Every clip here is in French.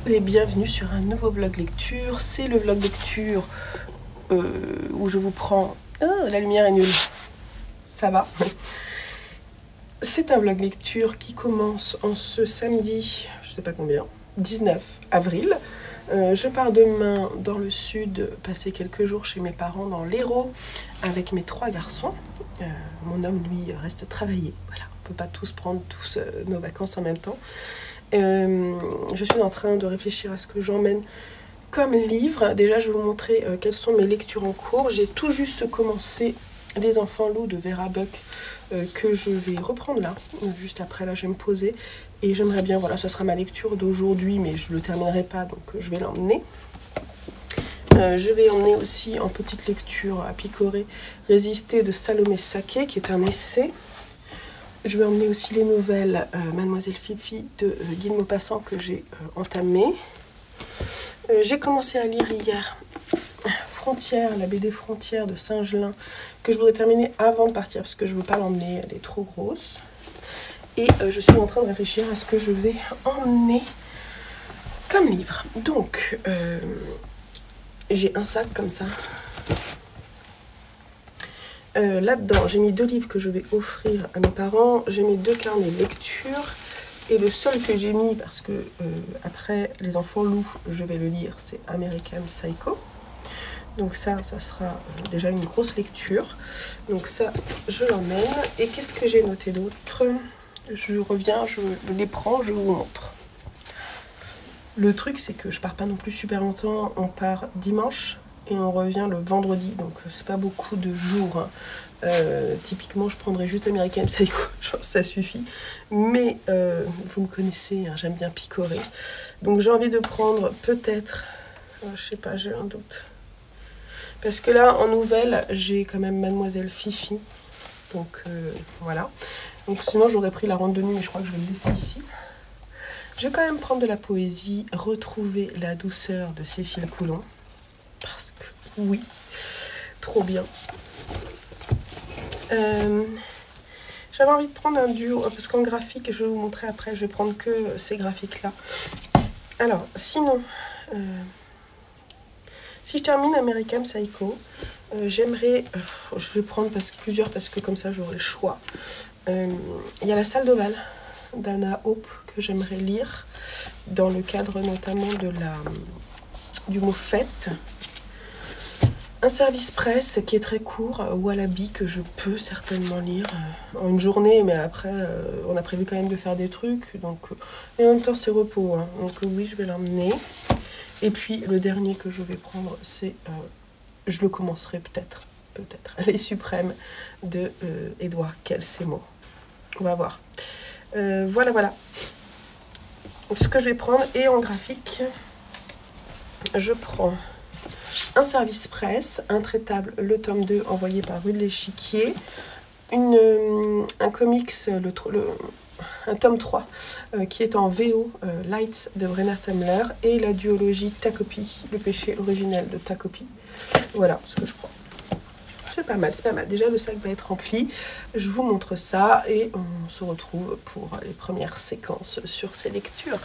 Et bienvenue sur un nouveau vlog lecture. C'est le vlog lecture où je vous prends... Oh, la lumière est nulle. Ça va. C'est un vlog lecture qui commence en ce samedi, je sais pas combien, 19 avril. Je pars demain dans le sud, passer quelques jours chez mes parents dans l'Hérault avec mes 3 garçons. Mon homme, lui, reste travailler. Voilà, on ne peut pas tous prendre nos vacances en même temps. Je suis en train de réfléchir à ce que j'emmène comme livre. Déjà, je vais vous montrer quelles sont mes lectures en cours. J'ai tout juste commencé Les Enfants Loups de Vera Buck que je vais reprendre là. Juste après, là, je vais me poser. Et j'aimerais bien, voilà, ce sera ma lecture d'aujourd'hui, mais je ne le terminerai pas, donc je vais l'emmener. Je vais emmener aussi en petite lecture à picorer Résister de Salomé Saké, qui est un essai. Je vais emmener aussi les nouvelles Mademoiselle Fifi de Guy de Maupassant que j'ai entamées. J'ai commencé à lire hier Frontières, la BD Frontières de Saint-Gelin, que je voudrais terminer avant de partir parce que je ne veux pas l'emmener, elle est trop grosse. Et je suis en train de réfléchir à ce que je vais emmener comme livre. Donc, j'ai un sac comme ça. Là-dedans, j'ai mis 2 livres que je vais offrir à mes parents. J'ai mis 2 carnets de lecture. Et le seul que j'ai mis, parce que après Les Enfants Loups, je vais le lire, c'est American Psycho. Donc ça sera déjà une grosse lecture. Donc ça, je l'emmène. Et qu'est-ce que j'ai noté d'autre ? Je reviens, je les prends, je vous montre. Le truc, c'est que je pars pas non plus super longtemps. On part dimanche et on revient le vendredi. Donc c'est pas beaucoup de jours. Hein. Typiquement, je prendrais juste American Psycho. Je pense que ça suffit. Mais vous me connaissez, hein, j'aime bien picorer. Donc j'ai envie de prendre peut-être... je sais pas, j'ai un doute. Parce que là, en nouvelle, j'ai quand même Mademoiselle Fifi. Donc voilà. Donc sinon j'aurais pris La Ronde de nuit, mais je crois que je vais le laisser ici. Je vais quand même prendre de la poésie, Retrouver la douceur de Cécile Coulon. Parce que oui, trop bien. J'avais envie de prendre un duo, parce qu'en graphique, je vais vous montrer après, je vais prendre que ces graphiques-là. Alors, sinon, si je termine American Psycho, j'aimerais, je vais prendre plusieurs parce que comme ça j'aurai le choix. Il y a La Salle de bal d'Anna Hope que j'aimerais lire dans le cadre notamment du mot fête. Un service presse qui est très court, Wallaby, que je peux certainement lire en une journée, mais après on a prévu quand même de faire des trucs, donc et en même temps c'est repos, hein, donc oui, je vais l'emmener. Et puis le dernier que je vais prendre, c'est je le commencerai peut-être Les Suprêmes de Édouard Calcemo. On va voir. Voilà ce que je vais prendre. Et en graphique, je prends un service presse, Intraitable, le tome 2 envoyé par Rue de l'Échiquier, un comics, un tome 3 qui est en VO, Lights de Brenna Themler, et la duologie Takopi, le péché originel de Takopi. Voilà ce que je prends. C'est pas mal, c'est pas mal. Déjà, le sac va être rempli. Je vous montre ça et on se retrouve pour les premières séquences sur ces lectures.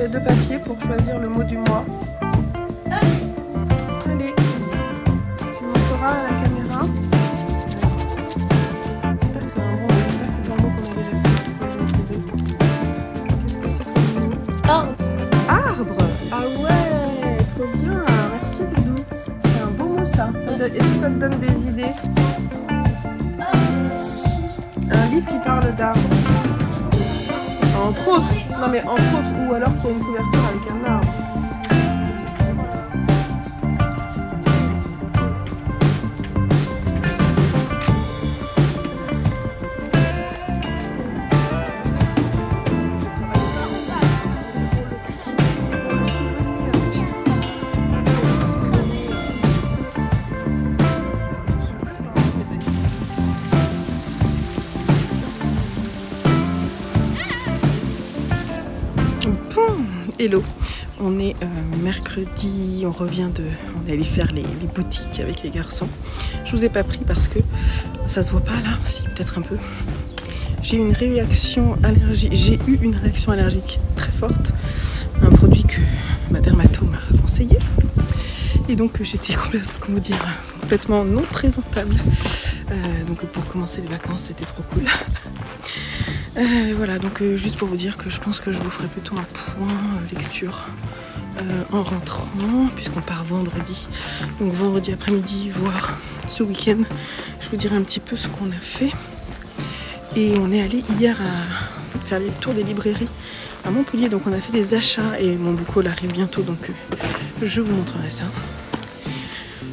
les deux papiers pour choisir le mot du mois. Allez, tu montreras à la caméra. J'espère que c'est un bon mot. J'espère que c'est pas un mot qu'on a déjà fait. Qu'est-ce que c'est comme mot? Arbre. Arbre. Ah ouais, trop bien. Merci Doudou. C'est un beau mot ça. Est-ce que ça te donne des idées? Un livre qui parle d'arbre. Entre autres. Non mais entre autres. Ou alors qu'il y a une couverture avec un arbre. Hello, on est mercredi, on est allé faire les boutiques avec les garçons. Je vous ai pas pris parce que ça se voit pas là, si peut-être un peu. J'ai eu une réaction allergique très forte à un produit que ma dermato m'a conseillé. Et donc j'étais complètement non présentable. Donc pour commencer les vacances, c'était trop cool. Voilà, donc juste pour vous dire que je pense que je vous ferai plutôt un point lecture en rentrant, puisqu'on part vendredi. Donc vendredi après-midi, voire ce week-end, je vous dirai un petit peu ce qu'on a fait. Et on est allé hier à faire le tour des librairies à Montpellier, donc on a fait des achats et mon book haul arrive bientôt, donc je vous montrerai ça.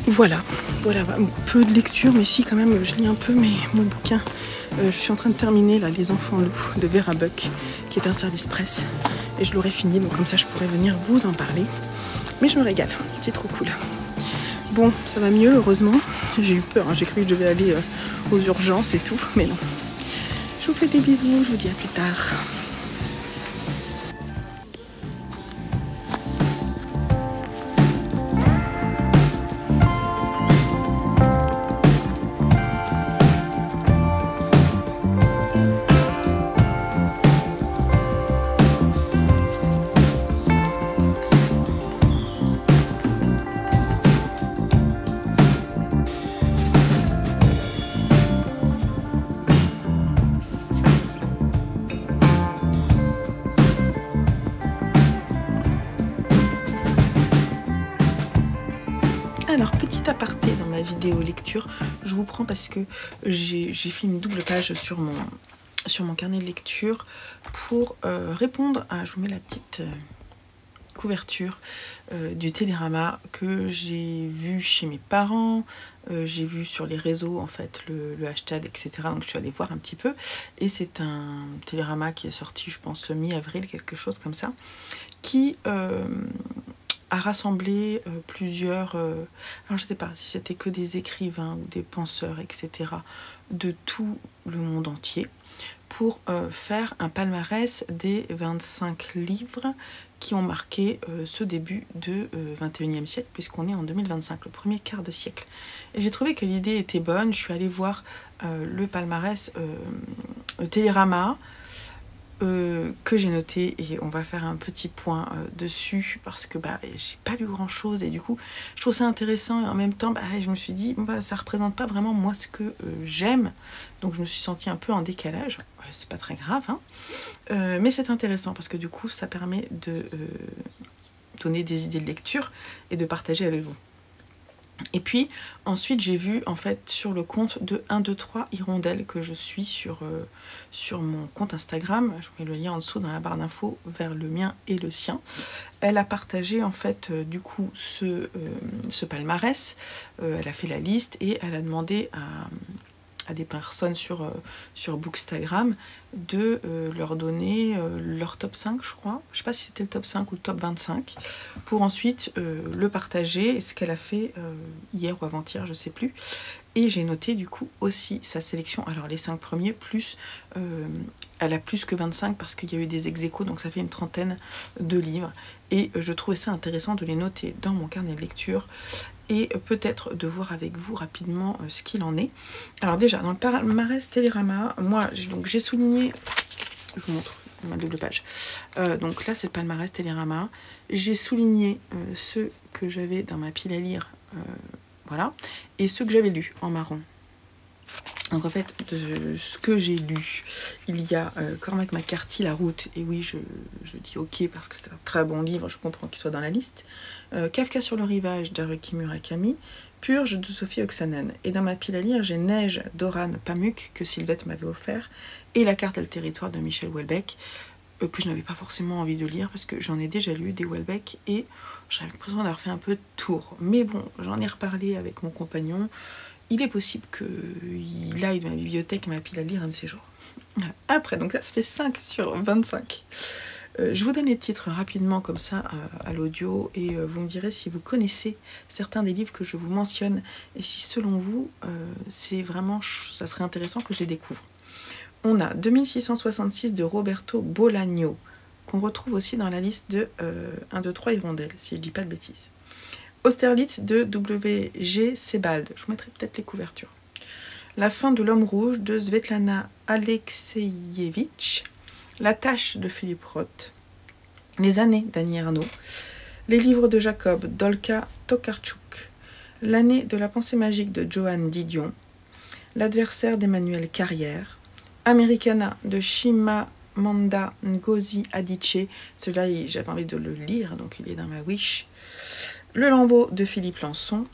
Voilà, un peu de lecture, mais si quand même je lis un peu mon bouquin. Je suis en train de terminer là, Les Enfants Loups de Vera Buck, qui est un service presse. Et je l'aurai fini, donc comme ça je pourrais venir vous en parler. Mais je me régale, c'est trop cool. Bon, ça va mieux, heureusement. J'ai eu peur, hein. J'ai cru que je devais aller aux urgences et tout, mais non. Je vous fais des bisous, je vous dis à plus tard. Alors, petit aparté dans ma vidéo lecture, je vous prends parce que j'ai fait une double page sur mon carnet de lecture pour répondre à, je vous mets la petite couverture du Télérama que j'ai vu chez mes parents, j'ai vu sur les réseaux en fait le hashtag, etc. Donc je suis allée voir un petit peu et c'est un Télérama qui est sorti, je pense mi-avril, quelque chose comme ça, qui a rassemblé plusieurs, alors je sais pas si c'était que des écrivains ou des penseurs, etc. de tout le monde entier pour faire un palmarès des 25 livres qui ont marqué ce début de 21e siècle, puisqu'on est en 2025, le premier quart de siècle. Et j'ai trouvé que l'idée était bonne. Je suis allée voir le palmarès Télérama, que j'ai noté, et on va faire un petit point dessus parce que j'ai pas lu grand chose et du coup je trouve ça intéressant et en même temps je me suis dit ça représente pas vraiment moi ce que j'aime, donc je me suis sentie un peu en décalage. C'est pas très grave hein. Mais c'est intéressant parce que du coup ça permet de donner des idées de lecture et de partager avec vous. Et puis ensuite j'ai vu en fait sur le compte de 123 Hirondelle que je suis sur mon compte Instagram, je vous mets le lien en dessous dans la barre d'infos vers le mien et le sien. Elle a partagé en fait du coup ce palmarès, elle a fait la liste et elle a demandé à des personnes sur Bookstagram de leur donner leur top 5, je crois. Je sais pas si c'était le top 5 ou le top 25, pour ensuite le partager, ce qu'elle a fait hier ou avant-hier, je sais plus. Et j'ai noté du coup aussi sa sélection. Alors les 5 premiers, plus elle a plus que 25 parce qu'il y a eu des ex-aequo, donc ça fait une trentaine de livres. Et je trouvais ça intéressant de les noter dans mon carnet de lecture et peut-être de voir avec vous rapidement ce qu'il en est. Alors déjà, dans le palmarès Télérama, moi j'ai souligné, je vous montre ma double page. Donc là, c'est le palmarès Télérama. J'ai souligné ceux que j'avais dans ma pile à lire, voilà, et ceux que j'avais lus en marron. Donc en fait, de ce que j'ai lu, il y a Cormac McCarthy, La Route, et oui, je dis ok parce que c'est un très bon livre, je comprends qu'il soit dans la liste. Kafka sur le rivage d'Haruki Murakami, Purge de Sophie Oksanen. Et dans ma pile à lire, j'ai Neige d'Oran Pamuk, que Sylvette m'avait offert, et La carte et le territoire de Michel Houellebecq, que je n'avais pas forcément envie de lire parce que j'en ai déjà lu des Houellebecq et j'avais l'impression d'avoir fait un peu de tour. Mais bon, j'en ai reparlé avec mon compagnon. Il est possible qu'il aille de ma bibliothèque, ma pile à lire un de ces jours. Voilà. Après, donc là, ça fait 5 sur 25. Je vous donne les titres rapidement comme ça à l'audio et vous me direz si vous connaissez certains des livres que je vous mentionne et si selon vous, c'est vraiment, ça serait intéressant que je les découvre. On a 2666 de Roberto Bolaño, qu'on retrouve aussi dans la liste de 1, 2, 3 Hirondelles, si je dis pas de bêtises. Austerlitz de W.G. Sebald. Je vous mettrai peut-être les couvertures. La fin de l'homme rouge de Svetlana Alexievitch. La tâche de Philippe Roth. Les années d'Annie Ernaux. Les livres de Jacob d'Olga Tokarczuk. L'année de la pensée magique de Johan Didion. L'adversaire d'Emmanuel Carrière. Americana de Chimamanda Ngozi Adichie. Celui-là, j'avais envie de le lire, donc il est dans ma wish. Le lambeau de Philippe Lançon,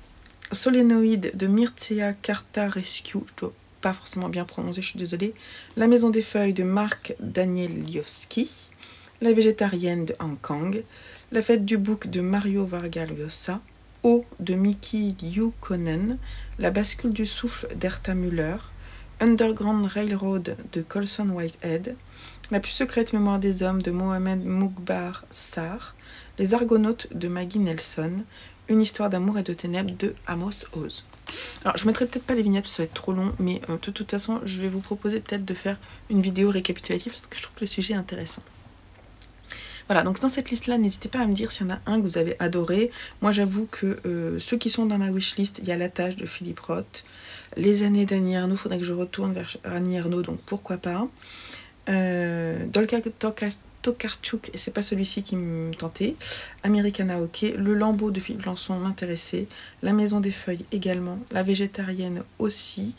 Solénoïde de Mircea Cartarescu, je ne dois pas forcément bien prononcer, je suis désolée. La maison des feuilles de Marc Danieliowski, La végétarienne de Han Kang, La fête du bouc de Mario Vargas Llosa, Eau de Miki Liukonen, La bascule du souffle d'Herta Müller, Underground Railroad de Colson Whitehead, La plus secrète mémoire des hommes de Mohamed Moukbar Sarr, Les Argonautes de Maggie Nelson, Une histoire d'amour et de ténèbres de Amos Oz. Alors, je ne mettrai peut-être pas les vignettes, ça va être trop long, mais de toute façon, je vais vous proposer peut-être de faire une vidéo récapitulative parce que je trouve que le sujet est intéressant. Voilà, donc dans cette liste-là, n'hésitez pas à me dire s'il y en a un que vous avez adoré. Moi, j'avoue que ceux qui sont dans ma wishlist, il y a La tâche de Philippe Roth, Les années d'Annie Ernaux, il faudrait que je retourne vers Annie Ernaux, donc pourquoi pas. Olga Tokarczuk, et c'est pas celui-ci qui me tentait. Americana, ok. Le lambeau de Philippe Lançon m'intéressait. La maison des feuilles également. La végétarienne aussi.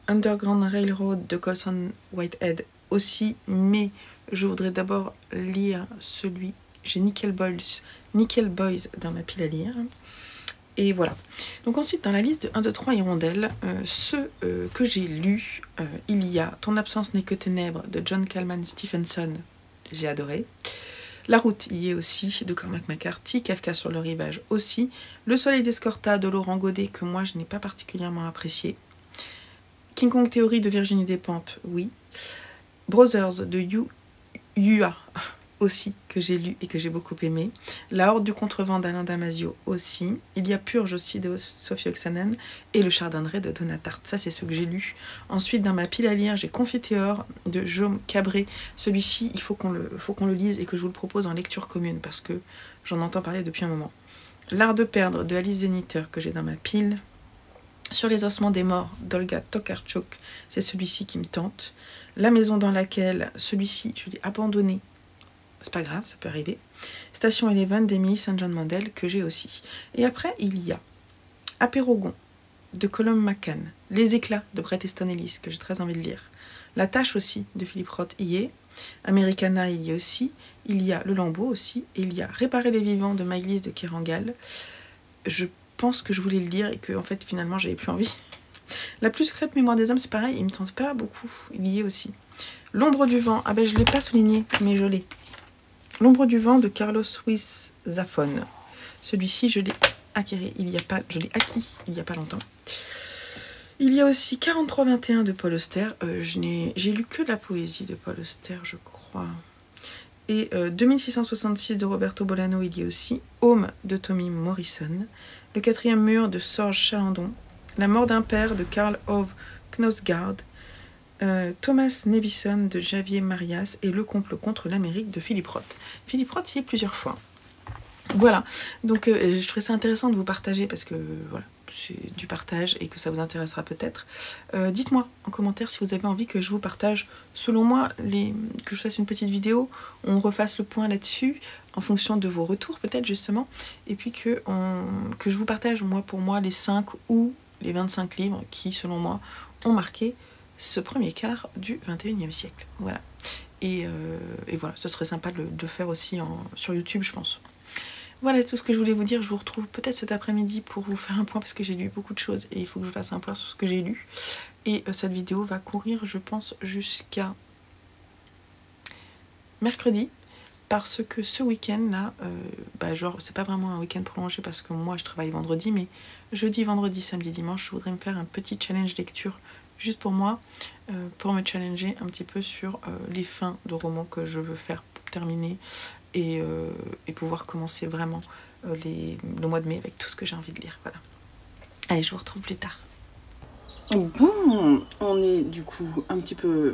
Underground Railroad de Colson Whitehead aussi. Mais je voudrais d'abord lire celui. J'ai Nickel Boys dans ma pile à lire. Et voilà. Donc ensuite, dans la liste de 1, 2, 3 Hirondelles, ceux que j'ai lus, il y a Ton absence n'est que ténèbres de John Calman Stephenson. J'ai adoré. La route y est aussi, de Cormac McCarthy. Kafka sur le rivage aussi. Le soleil d'Escorta de Laurent Godet, que moi je n'ai pas particulièrement apprécié. King Kong Theory de Virginie Despentes, oui. Brothers de Yua aussi, que j'ai lu et que j'ai beaucoup aimé. La horde du contrevent d'Alain Damasio aussi. Il y a Purge aussi de Sophie Oksanen et Le Chardonneret de Donna Tartt. Ça, c'est ce que j'ai lu. Ensuite, dans ma pile à lire, j'ai Confiteor de Jaume Cabré. Celui-ci, il faut qu'on le lise et que je vous le propose en lecture commune parce que j'en entends parler depuis un moment. L'art de perdre de Alice Zeniter que j'ai dans ma pile. Sur les ossements des morts d'Olga Tokarczuk, c'est celui-ci qui me tente. La maison dans laquelle, celui-ci, je l'ai abandonné. C'est pas grave, ça peut arriver. Station Eleven d'Emily St. John Mandel, que j'ai aussi. Et après, il y a Apérogon de Colum McCann, Les éclats de Bret Easton Ellis, que j'ai très envie de lire. La tâche aussi de Philippe Roth y est. Americana, il y a aussi. Il y a Le lambeau aussi. Et il y a Réparer les vivants de Maïlis de Kerangal. Je pense que je voulais le lire et que en fait finalement j'avais plus envie. La plus secrète mémoire des hommes, c'est pareil, il me tente pas beaucoup. Il y est aussi. L'ombre du vent, ah ben je l'ai pas souligné, mais je l'ai. L'ombre du vent de Carlos Ruiz Zafón. Celui-ci, je l'ai acquis il y a pas longtemps. Il y a aussi 43-21 de Paul Auster. J'ai lu que de la poésie de Paul Auster, je crois. Et 2666 de Roberto Bolaño, il y a aussi Home de Tommy Morrison. Le quatrième mur de Sorge Chalandon. La mort d'un père de Karl Ove Knausgaard. Thomas Nevison de Javier Marias et Le complot contre l'Amérique de Philippe Roth. Philippe Roth y est plusieurs fois. Voilà, donc je trouvais ça intéressant de vous partager parce que voilà, c'est du partage et que ça vous intéressera peut-être. Dites-moi en commentaire si vous avez envie que je vous partage, selon moi, que je fasse une petite vidéo, on refasse le point là-dessus, en fonction de vos retours peut-être justement, et puis que je vous partage moi pour moi les 5 ou les 25 livres qui selon moi ont marqué ce premier quart du 21e siècle. Voilà. Et voilà, ce serait sympa de faire aussi sur YouTube, je pense. Voilà, c'est tout ce que je voulais vous dire. Je vous retrouve peut-être cet après-midi pour vous faire un point parce que j'ai lu beaucoup de choses et il faut que je fasse un point sur ce que j'ai lu. Et cette vidéo va courir, je pense, jusqu'à mercredi. Parce que ce week-end là, genre c'est pas vraiment un week-end prolongé parce que moi je travaille vendredi, mais jeudi, vendredi, samedi, dimanche, je voudrais me faire un petit challenge lecture juste pour moi, pour me challenger un petit peu sur les fins de romans que je veux faire pour terminer et pouvoir commencer vraiment le mois de mai avec tout ce que j'ai envie de lire. Voilà. Allez, je vous retrouve plus tard. Bon, on est du coup un petit peu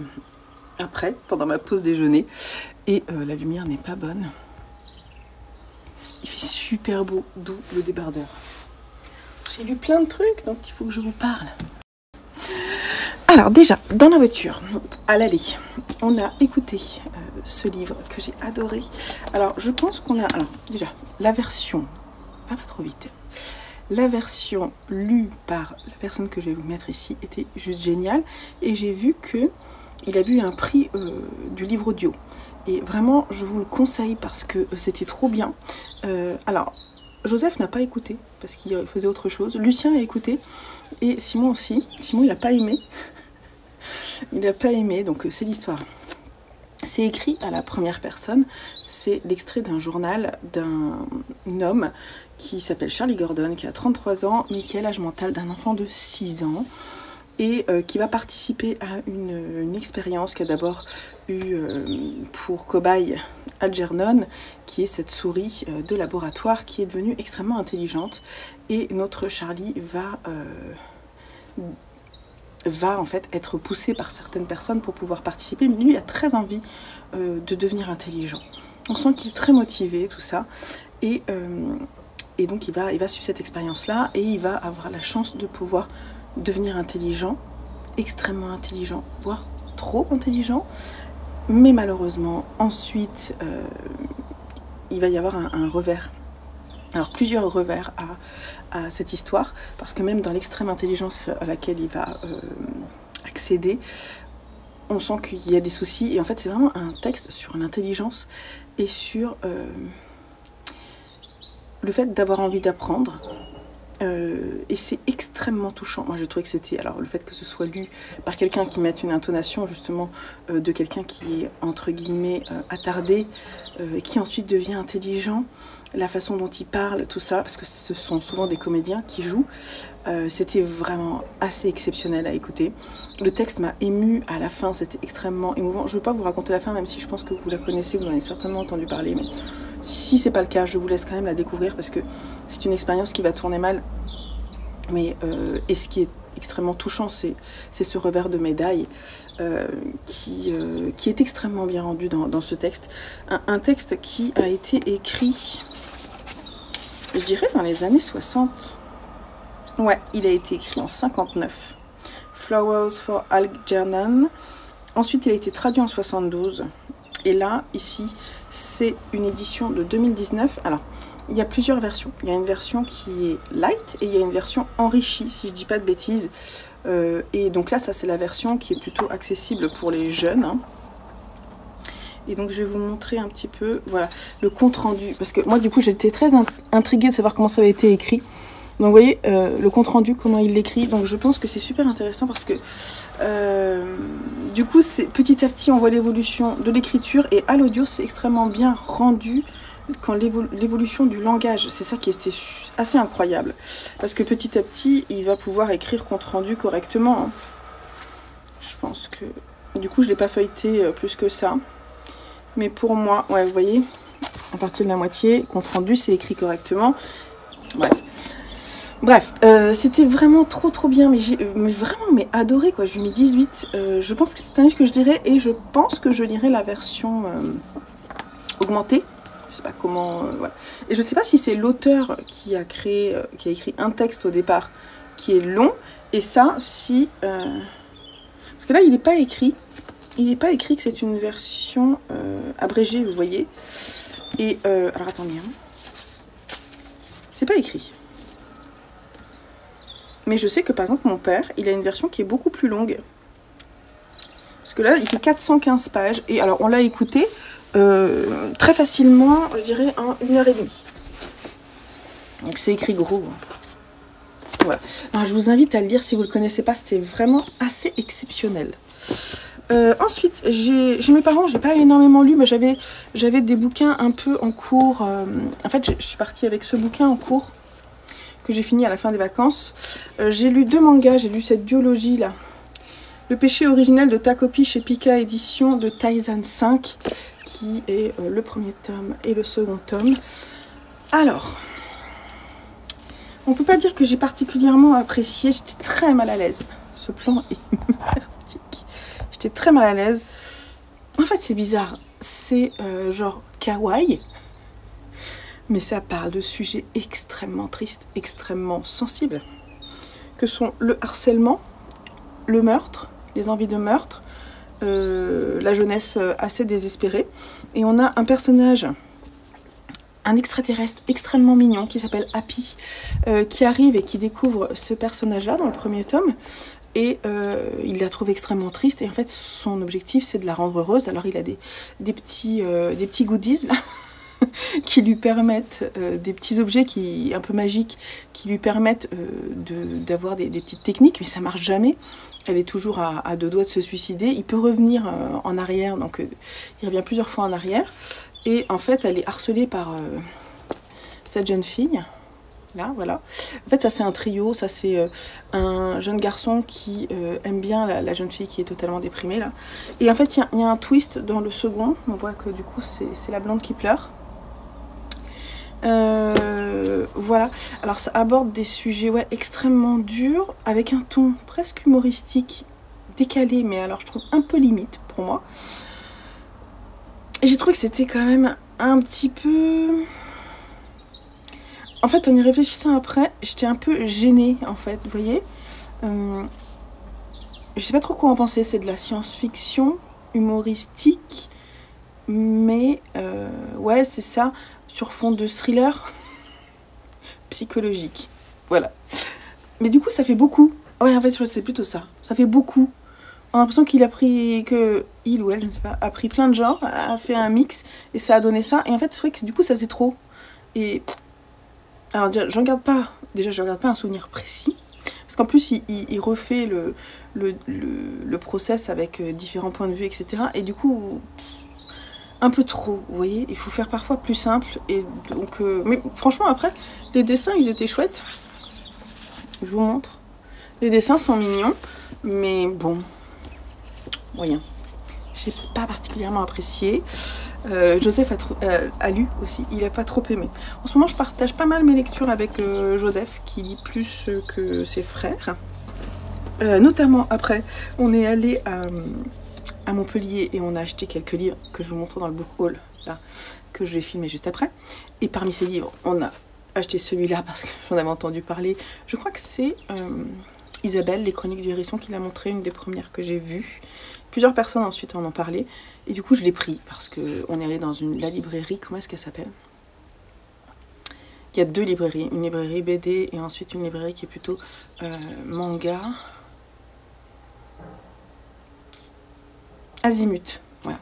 après, pendant ma pause déjeuner, et la lumière n'est pas bonne. Il fait super beau, d'où le débardeur. J'ai lu plein de trucs, donc il faut que je vous parle. Alors déjà, dans la voiture, à l'aller, on a écouté ce livre que j'ai adoré. Alors je pense qu'on a, alors déjà, la version, pas trop vite, la version lue par la personne que je vais vous mettre ici était juste géniale. Et j'ai vu qu'il a eu un prix du livre audio. Et vraiment, je vous le conseille parce que c'était trop bien. Alors, Joseph n'a pas écouté parce qu'il faisait autre chose. Lucien a écouté et Simon aussi. Simon, il n'a pas aimé. Il n'a pas aimé, donc c'est l'histoire. C'est écrit à la première personne. C'est l'extrait d'un journal d'un homme qui s'appelle Charlie Gordon, qui a 33 ans, mais qui a l'âge mental d'un enfant de 6 ans. Et qui va participer à une expérience qui a d'abord eu pour cobaye Algernon, qui est cette souris de laboratoire qui est devenue extrêmement intelligente. Et notre Charlie va en fait être poussé par certaines personnes pour pouvoir participer, mais lui a très envie de devenir intelligent. On sent qu'il est très motivé, tout ça. Et donc il va suivre cette expérience-là et il va avoir la chance de pouvoir devenir intelligent, extrêmement intelligent, voire trop intelligent. Mais malheureusement, ensuite, il va y avoir un revers. Alors plusieurs revers à cette histoire, parce que même dans l'extrême intelligence à laquelle il va accéder, on sent qu'il y a des soucis. Et en fait, c'est vraiment un texte sur l'intelligence et sur le fait d'avoir envie d'apprendre. Et c'est extrêmement touchant. Moi je trouvais que c'était, alors le fait que ce soit lu par quelqu'un qui mette une intonation justement de quelqu'un qui est entre guillemets attardé, qui ensuite devient intelligent, la façon dont il parle, tout ça, parce que ce sont souvent des comédiens qui jouent, c'était vraiment assez exceptionnel à écouter. Le texte m'a émue à la fin, c'était extrêmement émouvant. Je ne veux pas vous raconter la fin, même si je pense que vous la connaissez, vous en avez certainement entendu parler, mais si c'est pas le cas, je vous laisse quand même la découvrir parce que c'est une expérience qui va tourner mal. Mais et ce qui est extrêmement touchant, c'est ce revers de médaille qui est extrêmement bien rendu dans ce texte. Un texte qui a été écrit, je dirais, dans les années 60. Ouais, il a été écrit en 59. Flowers for Algernon. Ensuite, il a été traduit en 72. Et là, ici, c'est une édition de 2019. Alors, il y a plusieurs versions. Il y a une version qui est light et il y a une version enrichie, si je ne dis pas de bêtises. Et donc là, ça, c'est la version qui est plutôt accessible pour les jeunes. Hein. Et donc, je vais vous montrer un petit peu, voilà, le compte-rendu. Parce que moi, du coup, j'étais très intriguée de savoir comment ça avait été écrit. Donc, vous voyez, le compte-rendu, comment il l'écrit. Donc, je pense que c'est super intéressant parce que, du coup, petit à petit, on voit l'évolution de l'écriture. Et à l'audio, c'est extrêmement bien rendu quand l'évolution du langage. C'est ça qui était assez incroyable. Parce que petit à petit, il va pouvoir écrire compte-rendu correctement. Hein. Je pense que... Du coup, je ne l'ai pas feuilleté plus que ça. Mais pour moi, ouais, vous voyez, à partir de la moitié, compte-rendu, c'est écrit correctement. Bref, c'était vraiment trop bien, mais j'ai vraiment adoré quoi. Je lui ai mis 18. Je pense que c'est un livre que je lirai et je pense que je lirai la version augmentée Je sais pas comment... voilà. Et je sais pas si c'est l'auteur qui a écrit un texte au départ qui est long, et ça, si... parce que là, il n'est pas écrit. Il n'est pas écrit que c'est une version abrégée, vous voyez. Et... alors, attendez. Hein. C'est pas écrit. Mais je sais que, par exemple, mon père, il a une version qui est beaucoup plus longue. Parce que là, il fait 415 pages. Et alors, on l'a écouté très facilement, je dirais, en 1h30. Donc, c'est écrit gros. Voilà. Alors, je vous invite à le lire si vous ne le connaissez pas. C'était vraiment assez exceptionnel. Ensuite, chez mes parents, je n'ai pas énormément lu, mais j'avais des bouquins un peu en cours. En fait, je suis partie avec ce bouquin en cours que j'ai fini à la fin des vacances. J'ai lu 2 mangas. J'ai lu cette duologie là. Le péché originel de Takopi chez Pika édition de Taizan 5, qui est le premier tome et le second tome. Alors, on peut pas dire que j'ai particulièrement apprécié, j'étais très mal à l'aise. Ce plan est merdique. J'étais très mal à l'aise. En fait, c'est bizarre. C'est genre kawaii, mais ça parle de sujets extrêmement tristes, extrêmement sensibles, que sont le harcèlement, le meurtre, les envies de meurtre, la jeunesse assez désespérée. Et on a un personnage, un extraterrestre extrêmement mignon qui s'appelle Happy, qui arrive et qui découvre ce personnage-là dans le premier tome. Et il la trouve extrêmement triste. Et en fait, son objectif, c'est de la rendre heureuse. Alors, il a des petits goodies, là, qui lui permettent, des petits objets un peu magiques, qui lui permettent d'avoir des petites techniques, mais ça marche jamais. Elle est toujours à 2 doigts de se suicider. Il peut revenir en arrière, donc il revient plusieurs fois en arrière. Et en fait, elle est harcelée par cette jeune fille. Là, voilà. En fait, ça c'est un trio. Ça c'est un jeune garçon qui aime bien la jeune fille qui est totalement déprimée là. Et en fait, il y a un twist dans le second. On voit que du coup, c'est la blonde qui pleure. Voilà. Alors ça aborde des sujets extrêmement durs, avec un ton presque humoristique, décalé, mais alors je trouve un peu limite pour moi. Et j'ai trouvé que c'était quand même un petit peu... En fait, en y réfléchissant après, j'étais un peu gênée, en fait, vous voyez. Je sais pas trop quoi en penser, c'est de la science-fiction humoristique, mais ouais, c'est ça, sur fond de thriller psychologique. Voilà. Mais du coup, ça fait beaucoup. Ouais, en fait, je crois que c'est plutôt ça. Ça fait beaucoup. On a l'impression qu'il a pris il ou elle, je ne sais pas, a pris plein de genres, a fait un mix, et ça a donné ça. Et en fait, je trouvais que du coup, ça faisait trop. Et alors, déjà, je regarde pas un souvenir précis. Parce qu'en plus, il refait le process avec différents points de vue, etc. Et du coup, un peu trop, vous voyez. Il faut faire parfois plus simple. Et donc, mais franchement, après, les dessins, ils étaient chouettes. Je vous montre. Les dessins sont mignons, mais bon, moyen. J'ai pas particulièrement apprécié. Joseph a lu aussi, il n'a pas trop aimé. En ce moment, je partage pas mal mes lectures avec Joseph, qui lit plus que ses frères. Notamment, après, on est allé à Montpellier et on a acheté quelques livres que je vous montre dans le book haul, là, que je vais filmer juste après. Et parmi ces livres, on a acheté celui-là parce que j'en avais entendu parler. Je crois que c'est Isabelle, les Chroniques du Hérisson, qui l'a montré, une des premières que j'ai vues. Plusieurs personnes ensuite en ont parlé. Et du coup, je l'ai pris parce qu'on est allé dans la librairie. Comment est-ce qu'elle s'appelle? Il y a 2 librairies. Une librairie BD et ensuite une librairie qui est plutôt manga. Azimut. Voilà.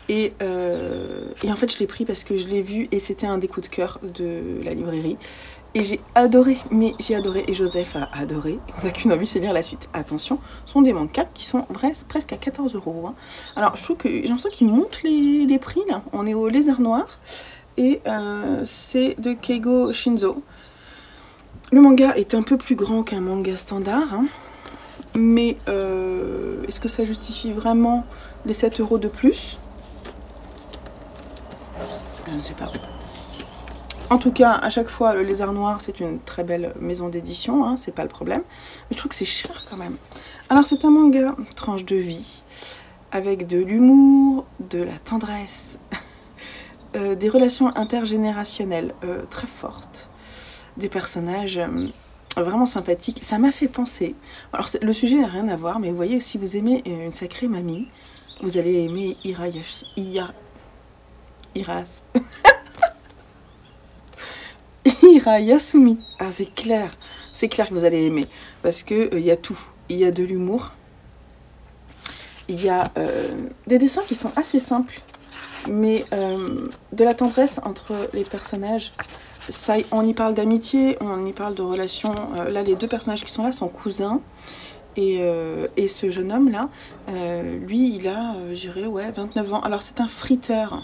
Et en fait, je l'ai pris parce que je l'ai vu et c'était un des coups de cœur de la librairie. Et j'ai adoré, et Joseph a adoré. On n'a qu'une envie, c'est lire la suite. Attention, ce sont des mangas qui sont presque à 14 €. Hein. Alors, je trouve que j'ai l'impression qu'ils montent les prix, là. On est au Lézard Noir. Et c'est de Keigo Shinzo. Le manga est un peu plus grand qu'un manga standard. Hein. Mais est-ce que ça justifie vraiment les 7 € de plus? Je ne sais pas. En tout cas, à chaque fois, le Lézard Noir, c'est une très belle maison d'édition, hein, c'est pas le problème. Mais je trouve que c'est cher quand même. Alors, c'est un manga, tranche de vie, avec de l'humour, de la tendresse, des relations intergénérationnelles très fortes, des personnages vraiment sympathiques. Ça m'a fait penser, alors le sujet n'a rien à voir, mais vous voyez, si vous aimez une sacrée mamie, vous allez aimer Hirayasumi. Ah, c'est clair que vous allez aimer, parce que y a tout. Il y a de l'humour, il y a des dessins qui sont assez simples, mais de la tendresse entre les personnages. Ça, on y parle d'amitié, on y parle de relations. Là, les deux personnages qui sont là sont cousins. Et ce jeune homme-là, lui, il a, je dirais, ouais, 29 ans. Alors, c'est un friteur.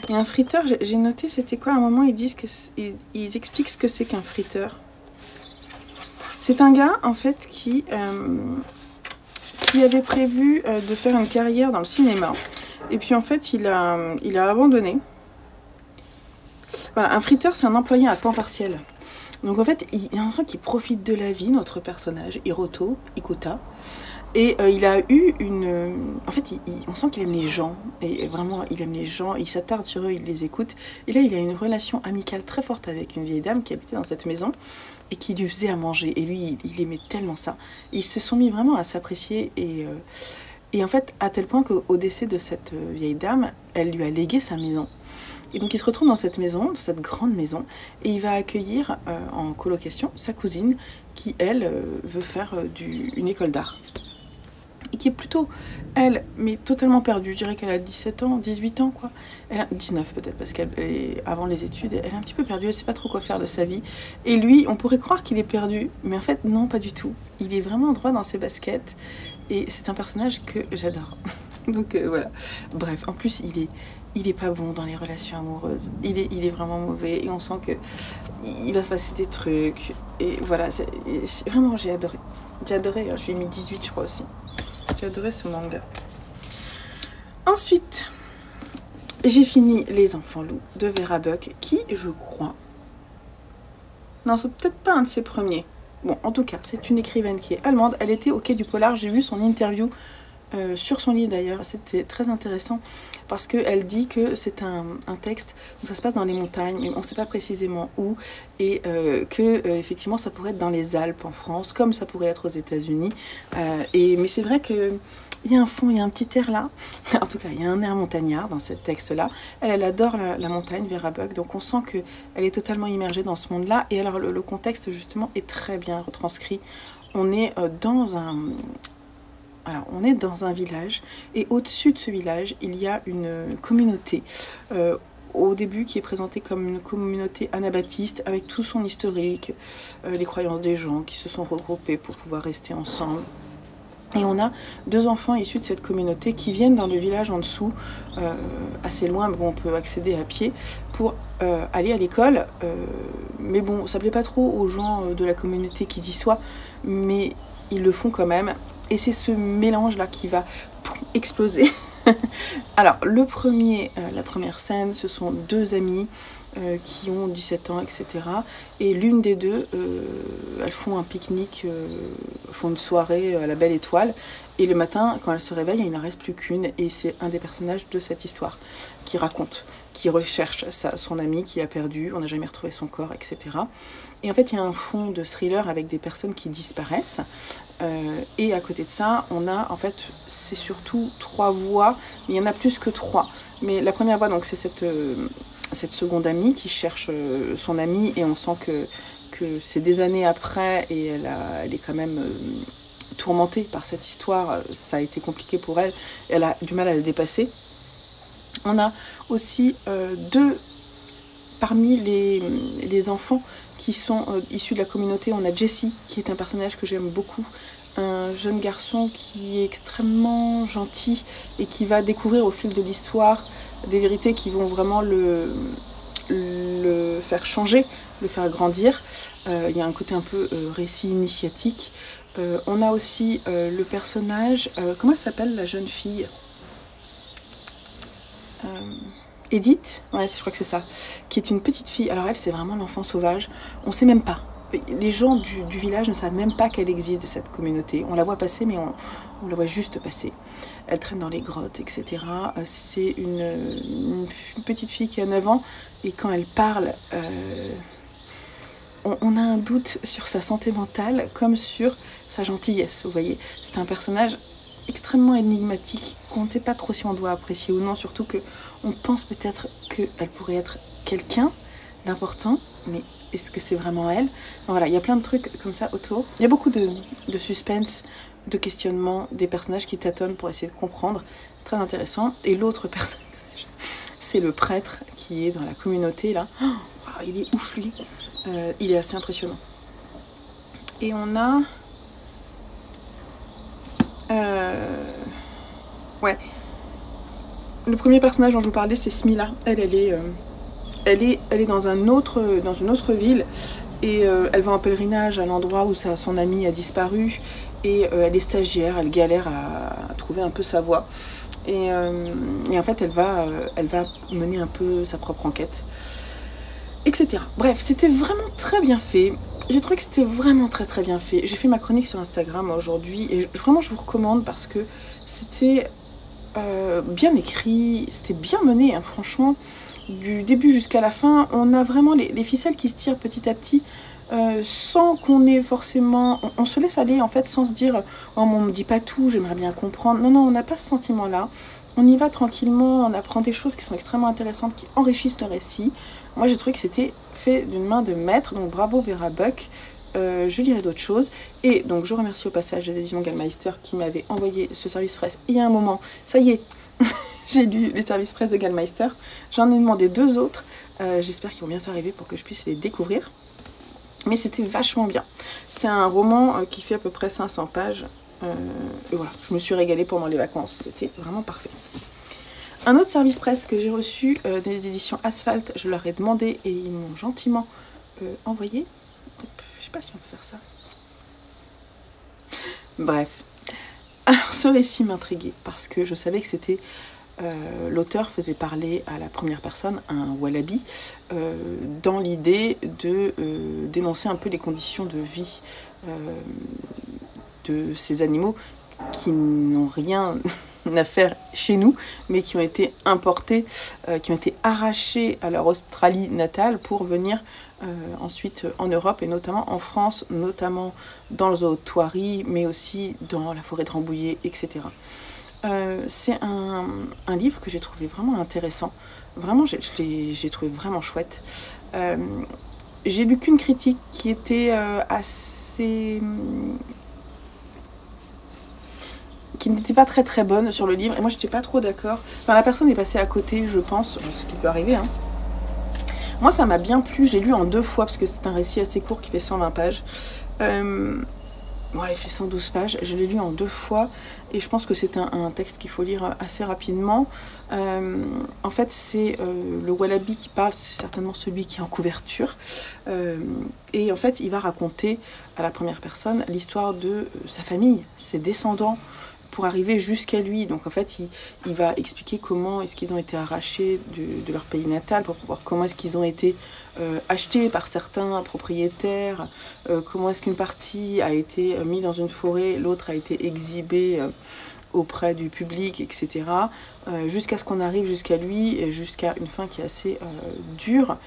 Et un friteur, j'ai noté, c'était quoi? À un moment, ils expliquent ce que c'est qu'un friteur. C'est un gars, en fait, qui avait prévu de faire une carrière dans le cinéma. Et puis, en fait, il a abandonné. Voilà, un friteur, c'est un employé à temps partiel. Donc en fait, il y a un truc qui profite de la vie, notre personnage, Ikuta. Et il a eu une... En fait, on sent qu'il aime les gens. Et vraiment, il aime les gens, il s'attarde sur eux, il les écoute. Et là, il a une relation amicale très forte avec une vieille dame qui habitait dans cette maison et qui lui faisait à manger. Et lui, il aimait tellement ça. Ils se sont mis vraiment à s'apprécier. Et en fait, à tel point qu'au décès de cette vieille dame, elle lui a légué sa maison. Et donc il se retrouve dans cette maison, dans cette grande maison, et il va accueillir en colocation sa cousine qui, elle, veut faire une école d'art. Et qui est plutôt, elle, mais totalement perdue. Je dirais qu'elle a 17 ans, 18 ans, quoi. Elle a 19 peut-être, parce qu'elle est avant les études, elle est un petit peu perdue, elle ne sait pas trop quoi faire de sa vie. Et lui, on pourrait croire qu'il est perdu, mais en fait, non, pas du tout. Il est vraiment droit dans ses baskets, et c'est un personnage que j'adore. Donc voilà. Bref, en plus, il est pas bon dans les relations amoureuses. Il est vraiment mauvais et on sent que il va se passer des trucs. Et voilà, c'est vraiment, j'ai adoré. J'ai adoré, je lui ai mis 18 je crois aussi. J'ai adoré ce manga. Ensuite, j'ai fini Les Enfants Loups de Vera Buck qui, je crois... Non, c'est peut-être pas un de ses premiers. Bon, en tout cas, c'est une écrivaine qui est allemande. Elle était au Quai du Polar, j'ai vu son interview sur son livre d'ailleurs, c'était très intéressant parce qu'elle dit que c'est un texte où ça se passe dans les montagnes, mais on ne sait pas précisément où, et que effectivement ça pourrait être dans les Alpes en France, comme ça pourrait être aux États-Unis. Mais c'est vrai que il y a un fond, il y a un petit air là, en tout cas il y a un air montagnard dans ce texte-là. Elle adore la montagne, Vera Buck, donc on sent qu'elle est totalement immergée dans ce monde-là, et alors le contexte justement est très bien retranscrit. On est dans un... Alors, on est dans un village, et au-dessus de ce village, il y a une communauté, au début qui est présentée comme une communauté anabaptiste, avec tout son historique, les croyances des gens qui se sont regroupés pour pouvoir rester ensemble. Et on a deux enfants issus de cette communauté qui viennent dans le village en dessous, assez loin, mais bon, on peut accéder à pied, pour aller à l'école. Mais bon, ça plaît pas trop aux gens de la communauté qui y soient, mais ils le font quand même. Et c'est ce mélange-là qui va exploser. Alors, la première scène, ce sont deux amis qui ont 17 ans, etc. Et l'une des deux, elles font un pique-nique, font une soirée à la Belle Étoile. Et le matin, quand elles se réveillent, il n'en reste plus qu'une. Et c'est un des personnages de cette histoire qui raconte, qui recherche son ami qui a perdu, on n'a jamais retrouvé son corps, etc. Et en fait, il y a un fond de thriller avec des personnes qui disparaissent. Et à côté de ça, on a, en fait, c'est surtout 3 voix, mais il y en a plus que 3. Mais la première voix, donc, c'est cette seconde amie qui cherche son ami, et on sent que c'est des années après, et elle est quand même tourmentée par cette histoire. Ça a été compliqué pour elle, elle a du mal à le dépasser. On a aussi parmi les enfants qui sont issus de la communauté, on a Jesse, qui est un personnage que j'aime beaucoup, un jeune garçon qui est extrêmement gentil et qui va découvrir au fil de l'histoire des vérités qui vont vraiment le faire changer, le faire grandir. Il y a un côté un peu récit initiatique. On a aussi le personnage, comment elle s'appelle la jeune fille ? Edith, ouais, je crois que c'est ça, qui est une petite fille. Alors elle, c'est vraiment l'enfant sauvage. On sait même pas les gens du village ne savent même pas qu'elle existe, cette communauté. On la voit passer, mais on la voit juste passer. Elle traîne dans les grottes, etc. C'est une petite fille qui a 9 ans, et quand elle parle, on a un doute sur sa santé mentale, comme sur sa gentillesse, vous voyez. C'est un personnage extrêmement énigmatique, qu'on ne sait pas trop si on doit apprécier ou non, surtout qu'on pense peut-être qu'elle pourrait être quelqu'un d'important, mais est-ce que c'est vraiment elle? Voilà, il y a plein de trucs comme ça autour. Il y a beaucoup de suspense, de questionnement, des personnages qui tâtonnent pour essayer de comprendre. C'est très intéressant. Et l'autre personnage, c'est le prêtre qui est dans la communauté, là. Oh, il est ouf, lui. Il est assez impressionnant. Et on a... Ouais. Le premier personnage dont je vous parlais, c'est Smila. Elle est dans une autre ville, et elle va en pèlerinage à l'endroit où son amie a disparu, et elle est stagiaire, elle galère à trouver un peu sa voie. Et en fait, elle va mener un peu sa propre enquête, etc. Bref, c'était vraiment très bien fait. J'ai trouvé que c'était vraiment très très bien fait. J'ai fait ma chronique sur Instagram aujourd'hui, et vraiment je vous recommande parce que c'était bien écrit, c'était bien mené, hein, franchement. Du début jusqu'à la fin, on a vraiment les ficelles qui se tirent petit à petit, sans qu'on ait forcément... On se laisse aller, en fait, sans se dire « Oh, on me dit pas tout, j'aimerais bien comprendre ». Non, on n'a pas ce sentiment-là. On y va tranquillement, on apprend des choses qui sont extrêmement intéressantes, qui enrichissent le récit. Moi, j'ai trouvé que c'était fait d'une main de maître, donc bravo Vera Buck. Je lirai d'autres choses. Et donc, je remercie au passage les éditions Gallmeister qui m'avaient envoyé ce service presse il y a un moment. Ça y est, j'ai lu les services presse de Gallmeister. J'en ai demandé 2 autres. J'espère qu'ils vont bientôt arriver pour que je puisse les découvrir. Mais c'était vachement bien. C'est un roman qui fait à peu près 500 pages. Et voilà, je me suis régalée pendant les vacances. C'était vraiment parfait. Un autre service presse que j'ai reçu des éditions Asphalt, je leur ai demandé et ils m'ont gentiment envoyé. Je sais pas si on peut faire ça. Bref. Alors ce récit m'intriguait parce que je savais que c'était... l'auteur faisait parler à la première personne, un wallaby, dans l'idée de dénoncer un peu les conditions de vie de ces animaux qui n'ont rien à faire chez nous, mais qui ont été importés, qui ont été arrachés à leur Australie natale pour venir ensuite en Europe et notamment en France, notamment dans le zoo de Thoiry, mais aussi dans la forêt de Rambouillet, etc. C'est un livre que j'ai trouvé vraiment intéressant. Vraiment, j'ai trouvé vraiment chouette. J'ai lu qu'une critique qui était assez... qui n'était pas très très bonne sur le livre. Et moi, je n'étais pas trop d'accord. Enfin, la personne est passée à côté, je pense, ce qui peut arriver, hein. Moi, ça m'a bien plu. J'ai lu en 2 fois, parce que c'est un récit assez court qui fait 120 pages. Ouais, il fait 112 pages, je l'ai lu en 2 fois et je pense que c'est un texte qu'il faut lire assez rapidement. En fait, c'est le wallaby qui parle, c'est certainement celui qui est en couverture. Et en fait, il va raconter à la première personne l'histoire de sa famille, ses descendants, pour arriver jusqu'à lui. Donc en fait, il va expliquer comment est-ce qu'ils ont été arrachés de leur pays natal, pour voir comment est-ce qu'ils ont été achetés par certains propriétaires, comment est-ce qu'une partie a été mise dans une forêt, l'autre a été exhibée auprès du public, etc. Jusqu'à ce qu'on arrive jusqu'à lui, et jusqu'à une fin qui est assez dure,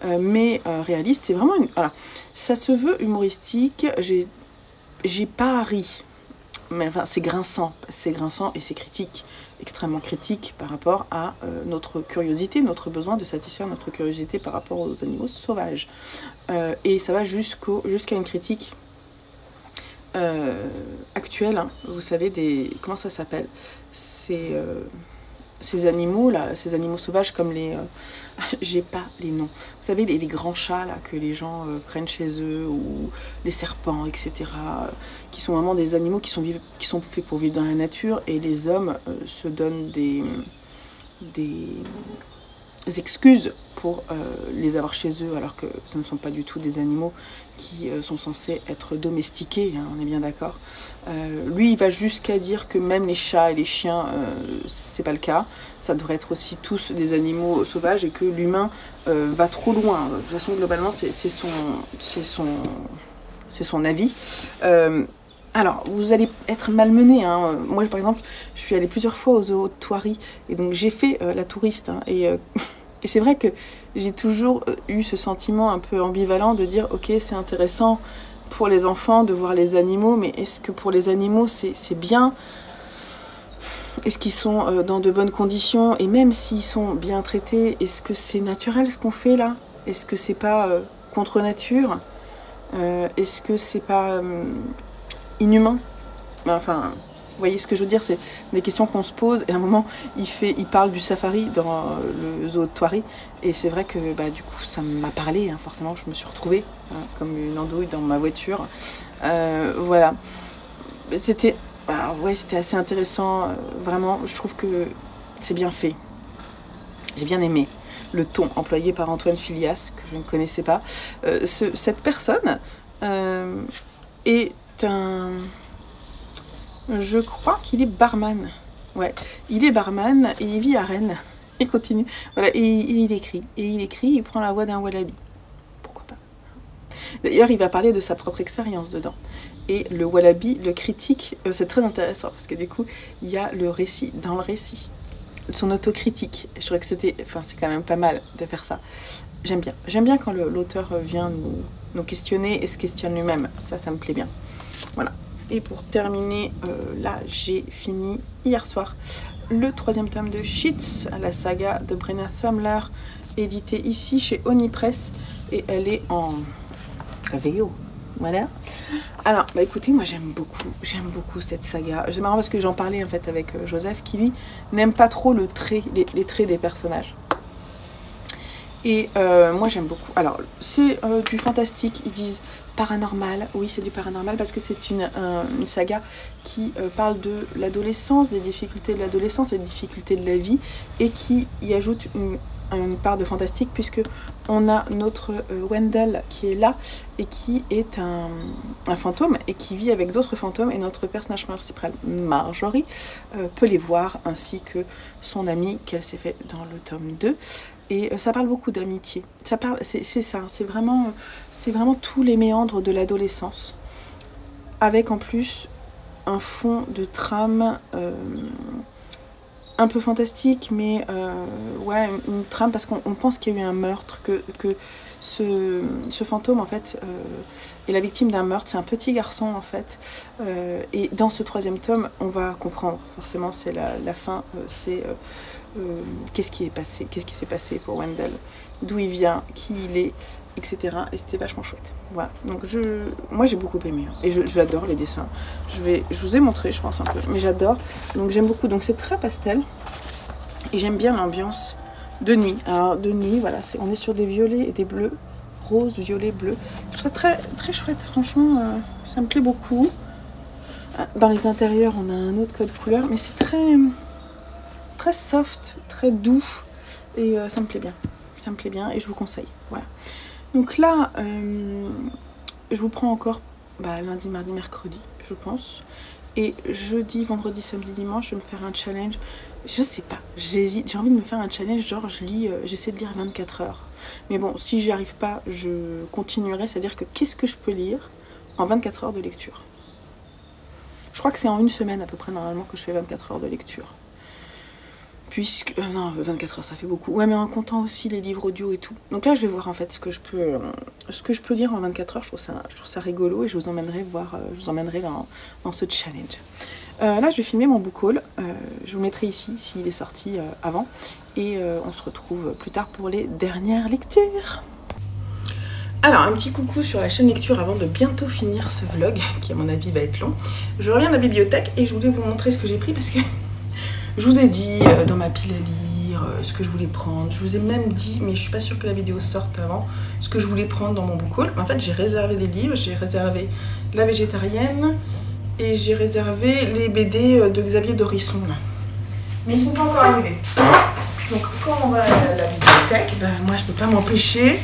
mais réaliste. C'est vraiment voilà. Ça se veut humoristique, j'ai pas ri. Mais enfin, c'est grinçant et c'est critique, extrêmement critique par rapport à notre curiosité, notre besoin de satisfaire notre curiosité par rapport aux animaux sauvages. Et ça va jusqu'à une critique actuelle, hein. Vous savez, comment ça s'appelle? Ces animaux là, ces animaux sauvages comme les... j'ai pas les noms. Vous savez, les grands chats là que les gens prennent chez eux, ou les serpents, etc. Qui sont vraiment des animaux qui sont faits pour vivre dans la nature, et les hommes se donnent des excuses pour les avoir chez eux, alors que ce ne sont pas du tout des animaux qui sont censés être domestiqués, hein, on est bien d'accord. Lui, il va jusqu'à dire que même les chats et les chiens, c'est pas le cas. Ça devrait être aussi tous des animaux sauvages et que l'humain va trop loin. De toute façon, globalement, c'est son avis. Alors, vous allez être malmené. Hein. Moi, par exemple, je suis allée plusieurs fois au zoo de Thoiry et donc j'ai fait la touriste. Hein, et c'est vrai que j'ai toujours eu ce sentiment un peu ambivalent de dire ok, c'est intéressant pour les enfants de voir les animaux, mais est-ce que pour les animaux c'est bien? Est-ce qu'ils sont dans de bonnes conditions? Et même s'ils sont bien traités, est-ce que c'est naturel ce qu'on fait là? Est-ce que c'est pas contre nature? Est-ce que c'est pas inhumain? Enfin, vous voyez ce que je veux dire, c'est des questions qu'on se pose. Et à un moment, il parle du safari dans le zoo de Thoiry. Et c'est vrai que du coup, ça m'a parlé. Hein, forcément, je me suis retrouvée comme une andouille dans ma voiture. Voilà. C'était assez intéressant. Vraiment, je trouve que c'est bien fait. J'ai bien aimé le ton employé par Antoine Filias, que je ne connaissais pas. Cette personne est un... Je crois qu'il est barman. Ouais, il est barman et il vit à Rennes. Il continue. Voilà, et il écrit. Et il prend la voix d'un wallaby. Pourquoi pas? D'ailleurs, il va parler de sa propre expérience dedans. Et le wallaby, le critique, c'est très intéressant parce que du coup, il y a le récit dans le récit. Son autocritique. Je trouvais que c'est quand même pas mal de faire ça. J'aime bien. J'aime bien quand l'auteur vient nous questionner et se questionne lui-même. Ça me plaît bien. Voilà. Et pour terminer, là, j'ai fini hier soir le 3e tome de Sheets, la saga de Brenna Thamler, édité ici chez Oni Press, et elle est en VO. Voilà. Alors, écoutez, moi j'aime beaucoup cette saga. C'est marrant parce que j'en parlais en fait avec Joseph, qui lui n'aime pas trop les traits des personnages. Et moi j'aime beaucoup. Alors, c'est du fantastique, ils disent paranormal. Oui, c'est du paranormal parce que c'est une saga qui parle de l'adolescence, des difficultés de l'adolescence, des difficultés de la vie, et qui y ajoute une part de fantastique, puisque on a notre Wendell qui est là et qui est un fantôme et qui vit avec d'autres fantômes, et notre personnage principal Marjorie peut les voir, ainsi que son amie qu'elle s'est fait dans le tome 2. Et ça parle beaucoup d'amitié. C'est vraiment tous les méandres de l'adolescence, avec en plus un fond de trame un peu fantastique, mais ouais, une trame parce qu'on pense qu'il y a eu un meurtre, que ce fantôme en fait est la victime d'un meurtre. C'est un petit garçon en fait, et dans ce 3e tome on va comprendre forcément, c'est la fin, c'est qu'est-ce qui s'est passé pour Wendell, d'où il vient, qui il est, etc. Et c'était vachement chouette. Voilà. Donc moi j'ai beaucoup aimé, et j'adore les dessins. Je vous ai montré, je pense, un peu, mais j'adore. Donc j'aime beaucoup. Donc c'est très pastel, et j'aime bien l'ambiance de nuit. Alors de nuit, voilà, on est sur des violets et des bleus, rose, violet, bleu. Je trouve ça très très chouette. Franchement, ça me plaît beaucoup. Dans les intérieurs, on a un autre code couleur, mais c'est très soft, très doux, et ça me plaît bien. Ça me plaît bien et je vous conseille. Voilà. Donc là, je vous prends encore lundi, mardi, mercredi, je pense. Et jeudi, vendredi, samedi, dimanche, je vais me faire un challenge. Je sais pas, j'hésite. J'ai envie de me faire un challenge, genre j'essaie de lire 24 heures. Mais bon, si j'y arrive pas, je continuerai. C'est-à-dire que qu'est-ce que je peux lire en 24 heures de lecture? Je crois que c'est en une semaine à peu près normalement que je fais 24 heures de lecture. Puisque... non, 24 heures, ça fait beaucoup. Ouais, mais en comptant aussi les livres audio et tout. Donc là, je vais voir en fait ce que je peux lire en 24 heures. Je trouve ça rigolo, et je vous emmènerai dans ce challenge. Là, je vais filmer mon book haul. Je vous mettrai ici s'il est sorti avant. Et on se retrouve plus tard pour les dernières lectures. Alors, un petit coucou sur la chaîne lecture avant de bientôt finir ce vlog, qui à mon avis va être long. Je reviens de la bibliothèque et je voulais vous montrer ce que j'ai pris, parce que je vous ai dit dans ma pile à lire ce que je voulais prendre. Je vous ai même dit, mais je suis pas sûre que la vidéo sorte avant, ce que je voulais prendre dans mon book haul. En fait, j'ai réservé des livres. J'ai réservé La végétarienne et j'ai réservé les BD de Xavier Dorisson. Mais ils sont pas encore arrivés. Donc quand on va à la bibliothèque, bibliothèque, ben, moi je peux pas m'empêcher,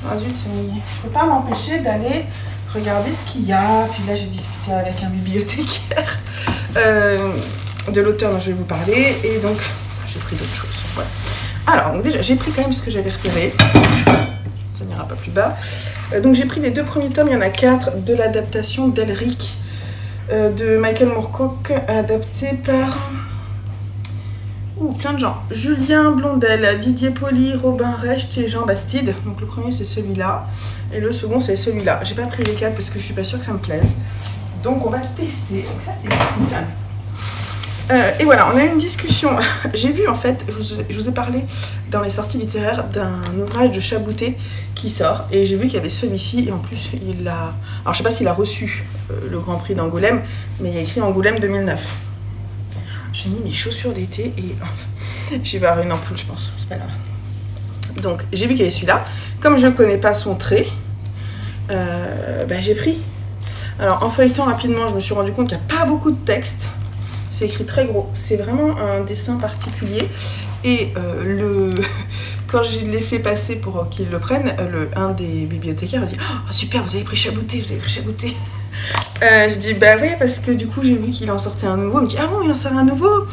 je peux pas m'empêcher d'aller regarder ce qu'il y a. Puis là j'ai discuté avec un bibliothécaire de l'auteur dont je vais vous parler, et donc j'ai pris d'autres choses. Voilà. Alors donc déjà j'ai pris quand même ce que j'avais repéré, ça n'ira pas plus bas. Donc j'ai pris les 2 premiers tomes, il y en a 4, de l'adaptation d'Elric de Michael Moorcock, adapté par plein de gens. Julien Blondel, Didier Poli, Robin Recht et Jean Bastide. Donc le premier c'est celui-là et le second c'est celui-là. J'ai pas pris les 4 parce que je suis pas sûre que ça me plaise. Donc on va tester. Donc ça c'est cool. Et voilà, on a eu une discussion. J'ai vu en fait, je vous ai parlé dans les sorties littéraires d'un ouvrage de Chabouté qui sort, et j'ai vu qu'il y avait celui-ci, et en plus il a... Alors je sais pas s'il a reçu le Grand Prix d'Angoulême, mais il y a écrit Angoulême 2009. J'ai mis mes chaussures d'été et j'ai barré une ampoule, je pense, c'est pas grave. Donc j'ai vu qu'il y avait celui-là. Comme je connais pas son trait, j'ai pris. Alors en feuilletant rapidement, je me suis rendu compte qu'il n'y a pas beaucoup de texte. C'est écrit très gros, c'est vraiment un dessin particulier. Et quand je l'ai fait passer pour qu'ils le prennent, un des bibliothécaires a dit « Oh super, vous avez pris Chabouté, vous avez pris Chabouté !» Je dis bah ouais, parce que du coup j'ai vu qu'il en sortait un nouveau. Il me dit ah bon, il en sort un nouveau.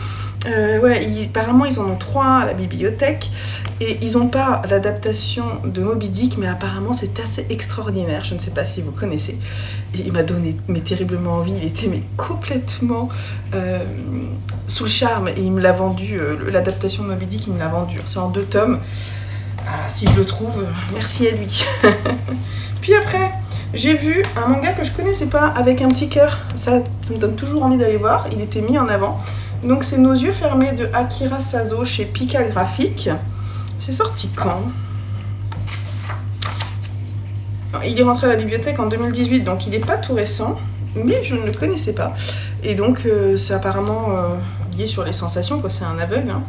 Apparemment ils en ont 3 à la bibliothèque, et ils n'ont pas l'adaptation de Moby Dick, mais apparemment c'est assez extraordinaire. Je ne sais pas si vous connaissez. Et il m'a donné terriblement envie. Il était complètement sous le charme, et il me l'a vendu, l'adaptation de Moby Dick, il me l'a vendu. C'est en 2 tomes. Ah, si je le trouve, merci à lui. Puis après, j'ai vu un manga que je connaissais pas avec un petit cœur. Ça me donne toujours envie d'aller voir. Il était mis en avant. Donc c'est Nos yeux fermés de Akira Sazo chez Pika Graphique. C'est sorti quand? Il est rentré à la bibliothèque en 2018, donc il n'est pas tout récent, mais je ne le connaissais pas. Et donc c'est apparemment lié sur les sensations, quoi. C'est un aveugle. Hein.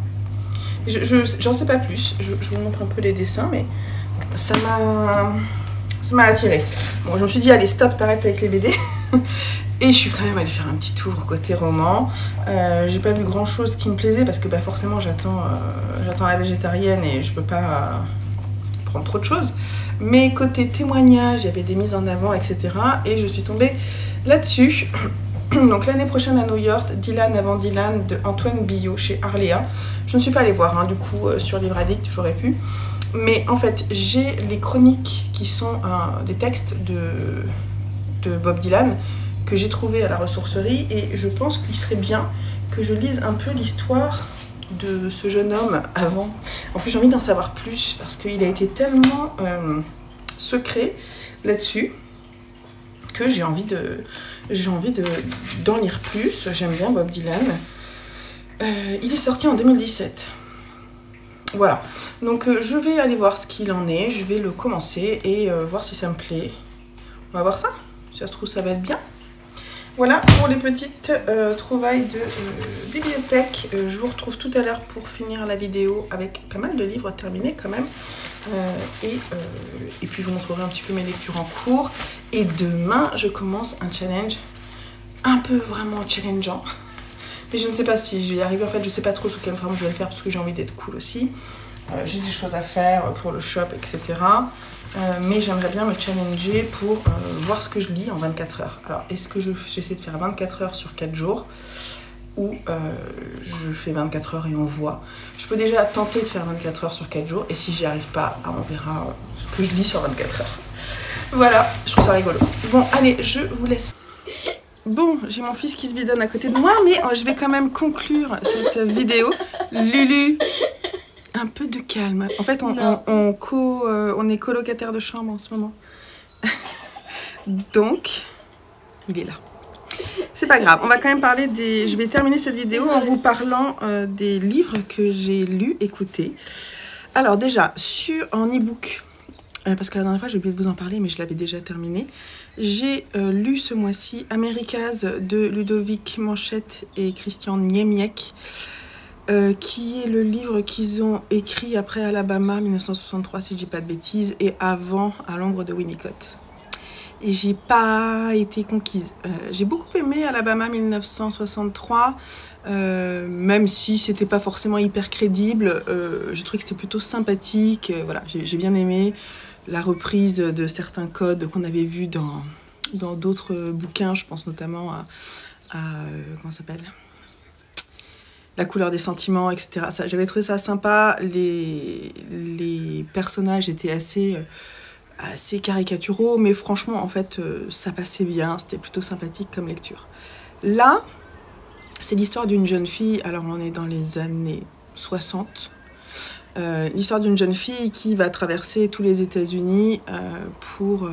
J'en sais pas plus. Je vous montre un peu les dessins, mais ça m'a attiré. Bon, je me suis dit, allez, stop, t'arrêtes avec les BD. Et je suis quand même allée faire un petit tour côté roman. J'ai pas vu grand chose qui me plaisait parce que forcément j'attends la végétarienne et je peux pas prendre trop de choses. Mais côté témoignage, il y avait des mises en avant, etc. Et je suis tombée là-dessus. Donc l'année prochaine à New York, Dylan avant Dylan de Antoine Billot chez Arléa. Je ne suis pas allée voir, hein, du coup, sur Livre Addict, j'aurais pu. Mais en fait, j'ai les chroniques qui sont des textes de Bob Dylan que j'ai trouvé à la ressourcerie, et je pense qu'il serait bien que je lise un peu l'histoire de ce jeune homme avant. En plus j'ai envie d'en savoir plus parce qu'il a été tellement secret là-dessus que j'ai envie d'en lire plus. J'aime bien Bob Dylan. Il est sorti en 2017. Voilà, donc je vais aller voir ce qu'il en est, je vais le commencer et voir si ça me plaît. On va voir ça, si ça se trouve ça va être bien. Voilà pour les petites trouvailles de bibliothèque. Je vous retrouve tout à l'heure pour finir la vidéo avec pas mal de livres terminés quand même. Et puis je vous montrerai un petit peu mes lectures en cours. Et demain, je commence un challenge un peu vraiment challengeant. Mais je ne sais pas si je vais y arriver. En fait, je ne sais pas trop sous quelle forme je vais le faire parce que j'ai envie d'être cool aussi. J'ai des choses à faire pour le shop, etc. Mais j'aimerais bien me challenger pour voir ce que je lis en 24 heures. Alors, est-ce que j'essaie de faire 24 heures sur 4 jours ou je fais 24 heures et on voit. Je peux déjà tenter de faire 24 heures sur 4 jours et si j'y arrive pas, on verra ce que je lis sur 24 heures. Voilà, je trouve ça rigolo. Bon, allez, je vous laisse. Bon, j'ai mon fils qui se bidonne à côté de moi, mais je vais quand même conclure cette vidéo. Lulu, un peu de calme. En fait, on est colocataire de chambre en ce moment. Donc, il est là. C'est pas grave, on va quand même parler des... Je vais terminer cette vidéo en vous parlant des livres que j'ai lus, écoutés. Alors déjà, en e-book, parce que la dernière fois j'ai oublié de vous en parler, mais je l'avais déjà terminé. J'ai lu ce mois-ci Americas de Ludovic Manchette et Christian Niemiec, qui est le livre qu'ils ont écrit après Alabama 1963, si je dis pas de bêtises, et avant À l'ombre de Winnicott. et j'ai pas été conquise. J'ai beaucoup aimé Alabama 1963, même si c'était pas forcément hyper crédible. J'ai trouvé que c'était plutôt sympathique. Voilà, j'ai bien aimé la reprise de certains codes qu'on avait vus dans d'autres bouquins. Je pense notamment à comment ça s'appelle ? La couleur des sentiments, etc. J'avais trouvé ça sympa. Les personnages étaient assez caricaturaux, mais franchement, en fait, ça passait bien. C'était plutôt sympathique comme lecture. Là, c'est l'histoire d'une jeune fille. Alors, on est dans les années 60. L'histoire d'une jeune fille qui va traverser tous les États-Unis pour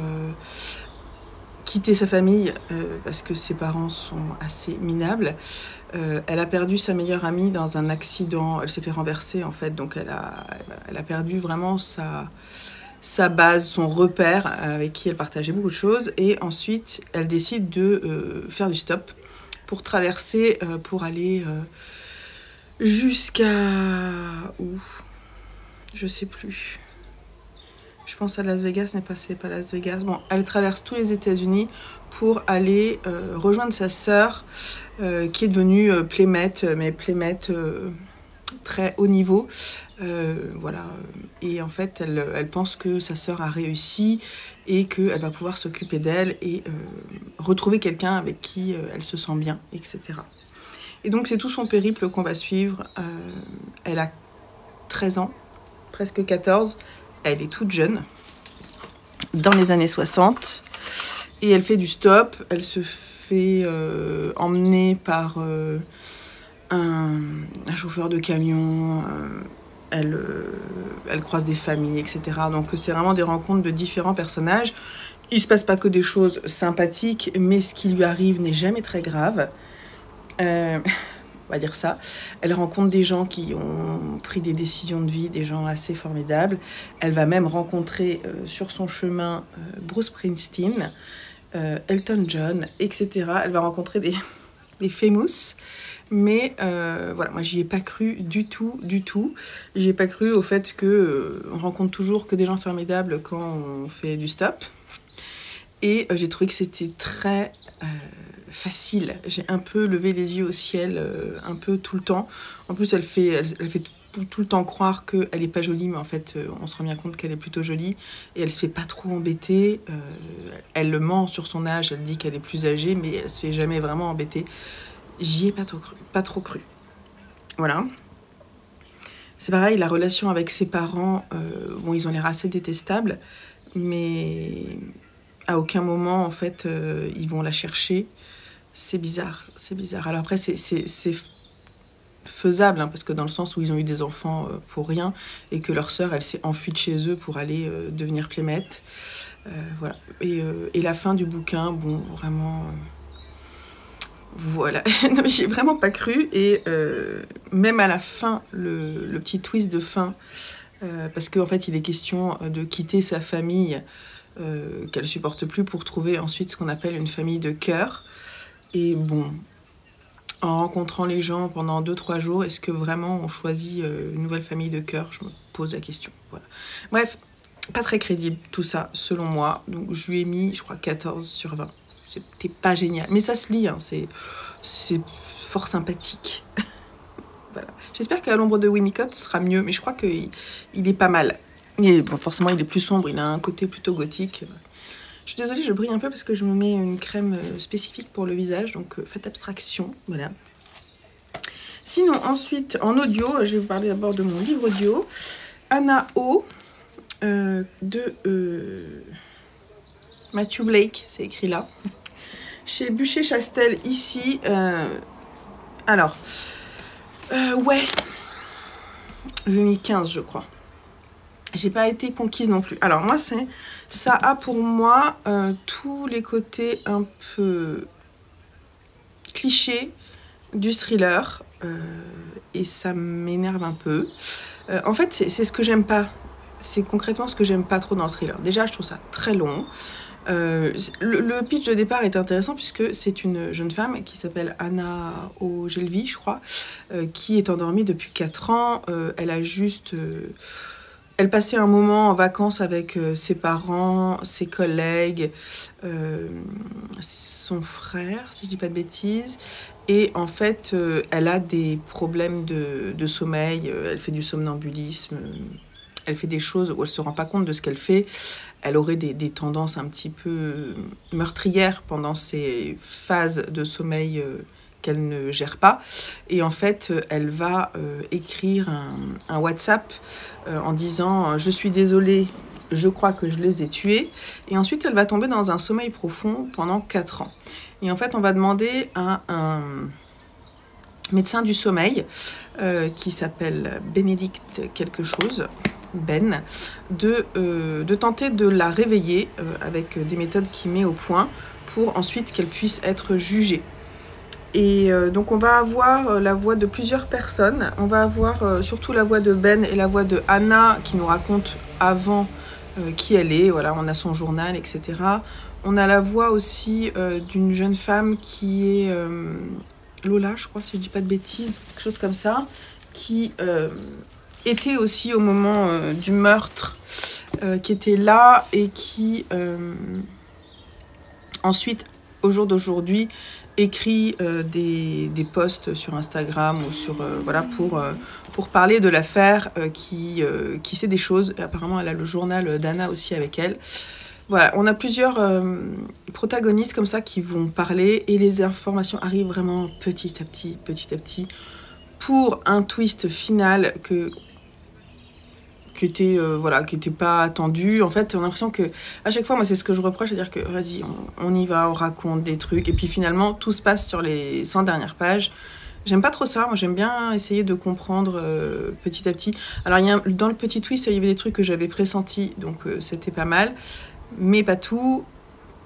quitter sa famille parce que ses parents sont assez minables. Elle a perdu sa meilleure amie dans un accident. Elle s'est fait renverser, en fait. Donc, elle a perdu vraiment sa base, son repère avec qui elle partageait beaucoup de choses. Et ensuite, elle décide de faire du stop pour traverser, pour aller jusqu'à... où ? Je sais plus. Je pense à Las Vegas, c'est pas Las Vegas. Bon, elle traverse tous les États-Unis pour aller rejoindre sa sœur qui est devenue playmate, mais playmate très haut niveau. Voilà. Et en fait, elle pense que sa sœur a réussi et qu'elle va pouvoir s'occuper d'elle et retrouver quelqu'un avec qui elle se sent bien, etc. Et donc, c'est tout son périple qu'on va suivre. Elle a 13 ans, presque 14. Elle est toute jeune, dans les années 60, et elle fait du stop. Elle se fait emmener par un chauffeur de camion. Elle croise des familles, etc. Donc c'est vraiment des rencontres de différents personnages. Il ne se passe pas que des choses sympathiques, mais ce qui lui arrive n'est jamais très grave. On va dire ça. Elle rencontre des gens qui ont pris des décisions de vie, des gens assez formidables. Elle va même rencontrer sur son chemin Bruce Springsteen, Elton John, etc. Elle va rencontrer des famous. Mais voilà, moi j'y ai pas cru du tout. J'y ai pas cru au fait que on rencontre toujours que des gens formidables quand on fait du stop. Et j'ai trouvé que c'était très facile. J'ai un peu levé les yeux au ciel, un peu tout le temps. En plus, elle fait tout le temps croire qu'elle n'est pas jolie, mais en fait, on se rend bien compte qu'elle est plutôt jolie. Et elle se fait pas trop embêter. Elle le ment sur son âge, elle dit qu'elle est plus âgée, mais elle se fait jamais vraiment embêter. J'y ai pas trop cru. Voilà. C'est pareil, la relation avec ses parents, bon, ils ont l'air assez détestables, mais à aucun moment, en fait, ils vont la chercher. C'est bizarre. Alors après, c'est faisable, hein, parce que dans le sens où ils ont eu des enfants pour rien, et que leur sœur, elle s'est enfuie de chez eux pour aller devenir playmate. Voilà. Et la fin du bouquin, bon, vraiment... Voilà, non, mais j'y ai vraiment pas cru, et même à la fin, le petit twist de fin, parce qu'en fait il est question de quitter sa famille qu'elle supporte plus pour trouver ensuite ce qu'on appelle une famille de cœur. Et bon, en rencontrant les gens pendant 2-3 jours, est-ce que vraiment on choisit une nouvelle famille de cœur ? Je me pose la question. Voilà. Bref, pas très crédible tout ça, selon moi. Donc je lui ai mis, je crois, 14/20. C'était pas génial. Mais ça se lit, hein. C'est fort sympathique. Voilà. J'espère qu'à l'ombre de Winnicott sera mieux, mais je crois qu'il est pas mal. Et, bon, forcément, il est plus sombre, il a un côté plutôt gothique. Je suis désolée, je brille un peu parce que je me mets une crème spécifique pour le visage, donc faites abstraction. Voilà. Sinon, ensuite, en audio, je vais vous parler d'abord de mon livre audio. Anna O de Matthew Blake, c'est écrit là. Chez Buchet-Chastel, ici. Alors, ouais. J'ai mis 15, je crois. J'ai pas été conquise non plus. Alors, moi, ça a pour moi tous les côtés un peu clichés du thriller. Et ça m'énerve un peu. En fait, c'est ce que j'aime pas. C'est concrètement ce que j'aime pas trop dans le thriller. Déjà, je trouve ça très long. Le pitch de départ est intéressant puisque c'est une jeune femme qui s'appelle Anna Ogilvy, je crois, qui est endormie depuis 4 ans. Elle a juste elle passait un moment en vacances avec ses parents, ses collègues, son frère, si je dis pas de bêtises. Et en fait, elle a des problèmes de sommeil, elle fait du somnambulisme, elle fait des choses où elle se rend pas compte de ce qu'elle fait. Elle aurait des tendances un petit peu meurtrières pendant ces phases de sommeil qu'elle ne gère pas. Et en fait, elle va écrire un WhatsApp en disant « Je suis désolée, je crois que je les ai tués ». Et ensuite, elle va tomber dans un sommeil profond pendant 4 ans. Et en fait, on va demander à un médecin du sommeil qui s'appelle Bénédicte quelque chose, Ben, de tenter de la réveiller avec des méthodes qu'il met au point pour ensuite qu'elle puisse être jugée. Et donc on va avoir la voix de plusieurs personnes. On va avoir surtout la voix de Ben et la voix de Anna qui nous raconte avant qui elle est. Voilà, on a son journal, etc. On a la voix aussi d'une jeune femme qui est Lola, je crois, si je ne dis pas de bêtises, quelque chose comme ça, qui était aussi au moment du meurtre, qui était là et qui ensuite, au jour d'aujourd'hui, écrit des posts sur Instagram ou sur voilà pour parler de l'affaire qui sait des choses. Et apparemment elle a le journal d'Anna aussi avec elle. Voilà, on a plusieurs protagonistes comme ça qui vont parler et les informations arrivent vraiment petit à petit pour un twist final qui était pas attendu. En fait, on a l'impression que à chaque fois, moi, c'est ce que je reproche, c'est-à-dire que vas-y, on y va, on raconte des trucs, et puis finalement, tout se passe sur les 100 dernières pages. J'aime pas trop ça. Moi, j'aime bien essayer de comprendre petit à petit. Alors, dans le petit twist, il y avait des trucs que j'avais pressentis, donc c'était pas mal, mais pas tout.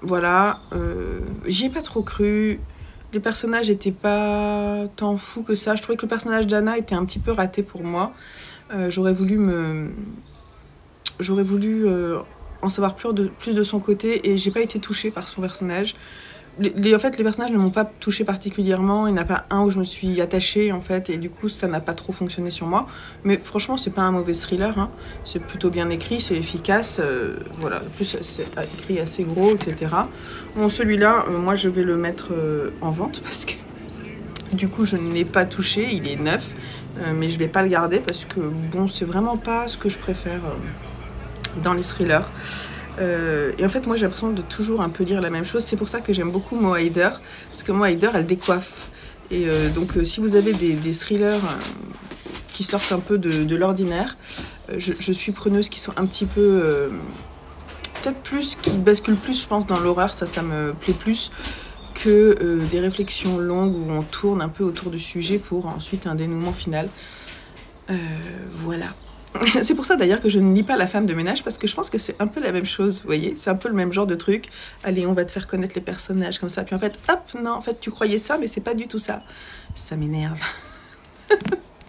Voilà, j'y ai pas trop cru. Les personnages étaient pas tant fous que ça. Je trouvais que le personnage d'Anna était un petit peu raté pour moi. J'aurais voulu en savoir plus de son côté et j'ai pas été touchée par son personnage. En fait, les personnages ne m'ont pas touchée particulièrement. Il n'y en a pas un où je me suis attachée, en fait, et du coup, ça n'a pas trop fonctionné sur moi. Mais franchement, c'est pas un mauvais thriller, hein. C'est plutôt bien écrit, c'est efficace. Voilà, en plus, c'est écrit assez gros, etc. Bon, celui-là, moi, je vais le mettre en vente parce que du coup, je ne l'ai pas touché. Il est neuf, mais je vais pas le garder parce que, bon, c'est vraiment pas ce que je préfère dans les thrillers. Et en fait, moi, j'ai l'impression de toujours un peu lire la même chose. C'est pour ça que j'aime beaucoup Mo Hayder, parce que Mo Hayder, elle décoiffe. Et donc, si vous avez des thrillers qui sortent un peu de l'ordinaire, je suis preneuse, qui sont un petit peu... peut-être plus, qui basculent plus, je pense, dans l'horreur. Ça me plaît plus que des réflexions longues où on tourne un peu autour du sujet pour ensuite un dénouement final. Voilà. C'est pour ça d'ailleurs que je ne lis pas La femme de ménage, parce que je pense que c'est un peu la même chose, vous voyez, c'est un peu le même genre de truc. Allez, on va te faire connaître les personnages comme ça, puis en fait, hop, non, en fait, tu croyais ça, mais c'est pas du tout ça. Ça m'énerve.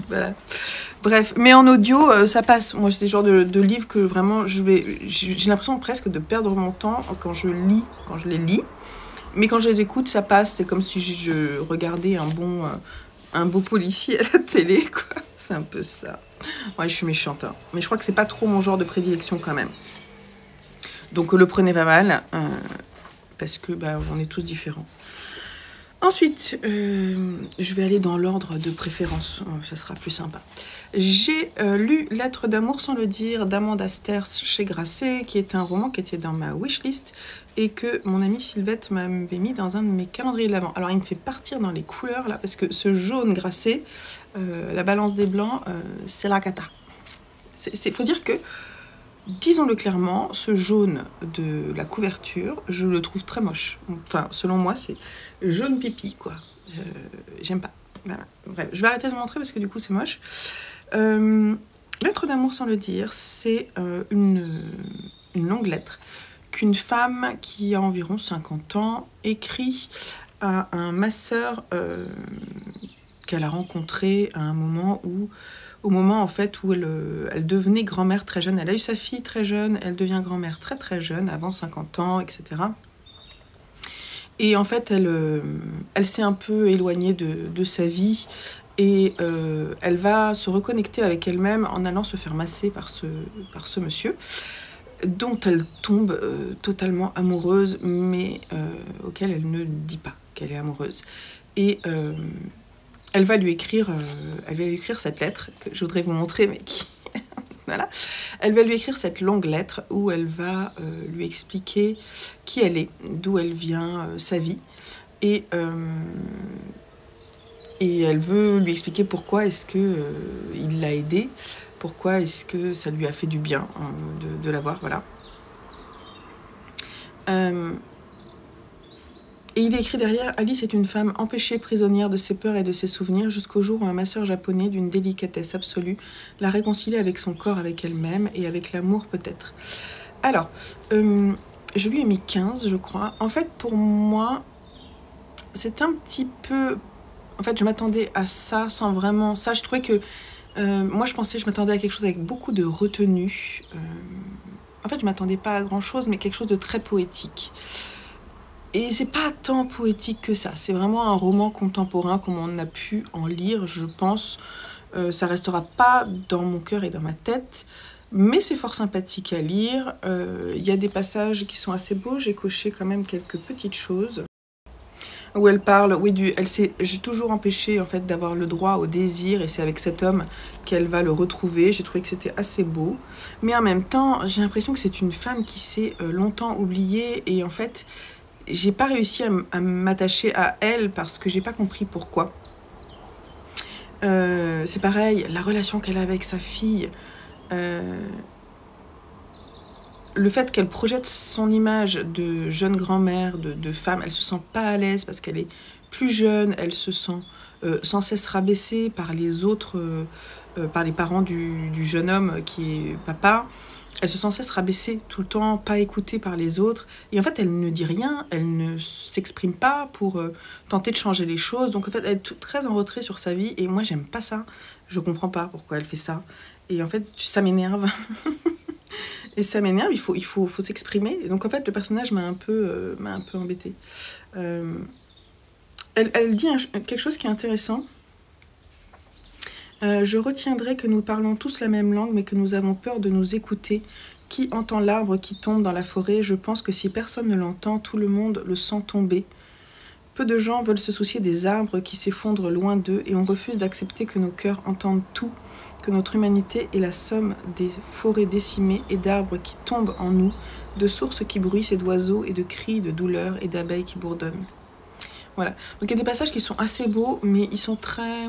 Voilà. Bref, mais en audio, ça passe. Moi, c'est le genre de livre que vraiment, j'ai l'impression presque de perdre mon temps quand je les lis. Mais quand je les écoute, ça passe. C'est comme si je regardais un beau policier à la télé, quoi. C'est un peu ça. Ouais, je suis méchante, hein. Mais je crois que c'est pas trop mon genre de prédilection quand même. Donc le prenez pas mal, parce que on est tous différents. Ensuite, je vais aller dans l'ordre de préférence, ça sera plus sympa. J'ai lu Lettre d'amour sans le dire d'Amanda Sters chez Grasset, qui est un roman qui était dans ma wishlist et que mon amie Sylvette m'avait mis dans un de mes calendriers de l'Avent. Alors il me fait partir dans les couleurs là, parce que ce jaune Grasset, la balance des blancs, c'est la cata. Faut dire que, disons-le clairement, ce jaune de la couverture, je le trouve très moche. Enfin, selon moi, c'est jaune pipi, quoi. J'aime pas. Voilà. Bref, je vais arrêter de montrer parce que du coup, c'est moche. Lettre d'amour sans le dire, c'est une longue lettre qu'une femme qui a environ 50 ans écrit à un masseur qu'elle a rencontré à un moment au moment en fait où elle devenait grand-mère très jeune. Elle a eu sa fille très jeune, elle devient grand-mère très très jeune, avant 50 ans, etc. Et en fait, elle s'est un peu éloignée de sa vie Et elle va se reconnecter avec elle-même en allant se faire masser par ce monsieur, dont elle tombe totalement amoureuse, mais auquel elle ne dit pas qu'elle est amoureuse. Et elle va lui écrire cette lettre que je voudrais vous montrer, mais qui... voilà. Elle va lui écrire cette longue lettre où elle va lui expliquer qui elle est, d'où elle vient, sa vie. Et elle veut lui expliquer pourquoi est-ce qu'il l'a aidée, pourquoi est-ce que ça lui a fait du bien de l'avoir, voilà. Et il est écrit derrière, Alice est une femme empêchée prisonnière de ses peurs et de ses souvenirs jusqu'au jour où un masseur japonais d'une délicatesse absolue l'a réconciliée avec son corps, avec elle-même et avec l'amour peut-être. Alors, je lui ai mis 15, je crois. En fait, pour moi, c'est un petit peu... En fait, je m'attendais à ça sans vraiment... Ça, je trouvais que... moi, je m'attendais à quelque chose avec beaucoup de retenue. En fait, je m'attendais pas à grand-chose, mais quelque chose de très poétique. Et c'est pas tant poétique que ça. C'est vraiment un roman contemporain comme on a pu en lire, je pense. Ça restera pas dans mon cœur et dans ma tête, mais c'est fort sympathique à lire. Il y a des passages qui sont assez beaux. J'ai coché quand même quelques petites choses. Où elle parle, oui, j'ai toujours empêché en fait d'avoir le droit au désir, et c'est avec cet homme qu'elle va le retrouver. J'ai trouvé que c'était assez beau, mais en même temps, j'ai l'impression que c'est une femme qui s'est longtemps oubliée, et en fait, j'ai pas réussi à m'attacher à elle parce que j'ai pas compris pourquoi. C'est pareil, la relation qu'elle a avec sa fille. Le fait qu'elle projette son image de jeune grand-mère, de femme, elle se sent pas à l'aise parce qu'elle est plus jeune, elle se sent sans cesse rabaissée par les autres, par les parents du jeune homme qui est papa. Elle se sent sans cesse rabaissée tout le temps, pas écoutée par les autres. Et en fait, elle ne dit rien, elle ne s'exprime pas pour tenter de changer les choses. Donc en fait, elle est très en retrait sur sa vie. Et moi, j'aime pas ça. Je comprends pas pourquoi elle fait ça. Et en fait, ça m'énerve. Et ça m'énerve, il faut s'exprimer. Et donc en fait, le personnage m'a un peu embêtée. Elle dit quelque chose qui est intéressant. Je retiendrai que nous parlons tous la même langue, mais que nous avons peur de nous écouter. Qui entend l'arbre qui tombe dans la forêt? Je pense que si personne ne l'entend, tout le monde le sent tomber. Peu de gens veulent se soucier des arbres qui s'effondrent loin d'eux, et on refuse d'accepter que nos cœurs entendent tout, que notre humanité est la somme des forêts décimées et d'arbres qui tombent en nous, de sources qui bruissent et d'oiseaux et de cris de douleur et d'abeilles qui bourdonnent. Voilà. Donc il y a des passages qui sont assez beaux, mais ils sont très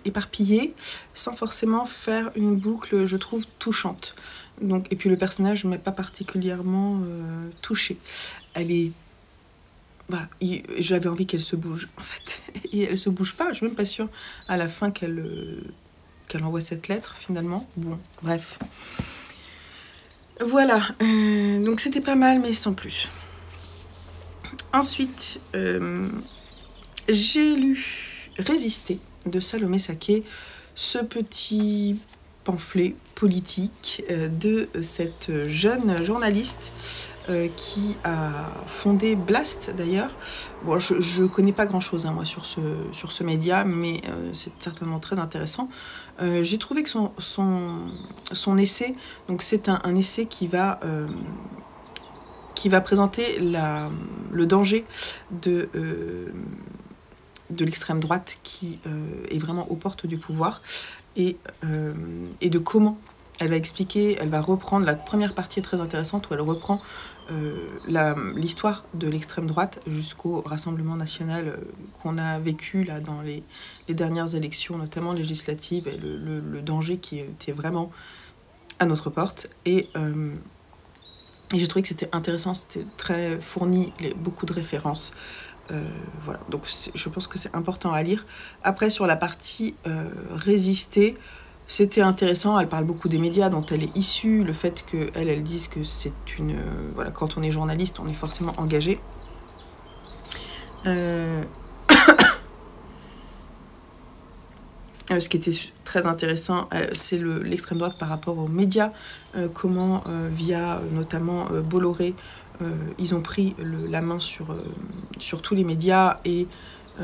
éparpillés, sans forcément faire une boucle, je trouve, touchante. Donc, et puis le personnage ne m'a pas particulièrement touchée. Elle est... Voilà, j'avais envie qu'elle se bouge, en fait. Et elle se bouge pas, je suis même pas sûre à la fin qu'elle envoie cette lettre, finalement. Bon, bref. Voilà, donc c'était pas mal, mais sans plus. Ensuite, j'ai lu Résister de Salomé Saké, ce petit pamphlet politique de cette jeune journaliste qui a fondé Blast d'ailleurs. Bon, je connais pas grand chose moi sur ce média, mais c'est certainement très intéressant. J'ai trouvé que son essai, donc c'est un essai qui va présenter le danger de l'extrême droite qui est vraiment aux portes du pouvoir, et de comment elle va expliquer, elle va reprendre, la première partie est très intéressante où elle reprend l'histoire de l'extrême droite jusqu'au Rassemblement national qu'on a vécu là dans les dernières élections, notamment législatives, et le danger qui était vraiment à notre porte. Et j'ai trouvé que c'était intéressant, c'était très fourni, beaucoup de références. Voilà, donc je pense que c'est important à lire. Après, sur la partie résister, c'était intéressant. Elle parle beaucoup des médias dont elle est issue, le fait qu'elle dise que c'est une... voilà, quand on est journaliste, on est forcément engagé. Ce qui était très intéressant, c'est l'extrême droite par rapport aux médias, comment via notamment Bolloré, ils ont pris la main sur tous les médias, et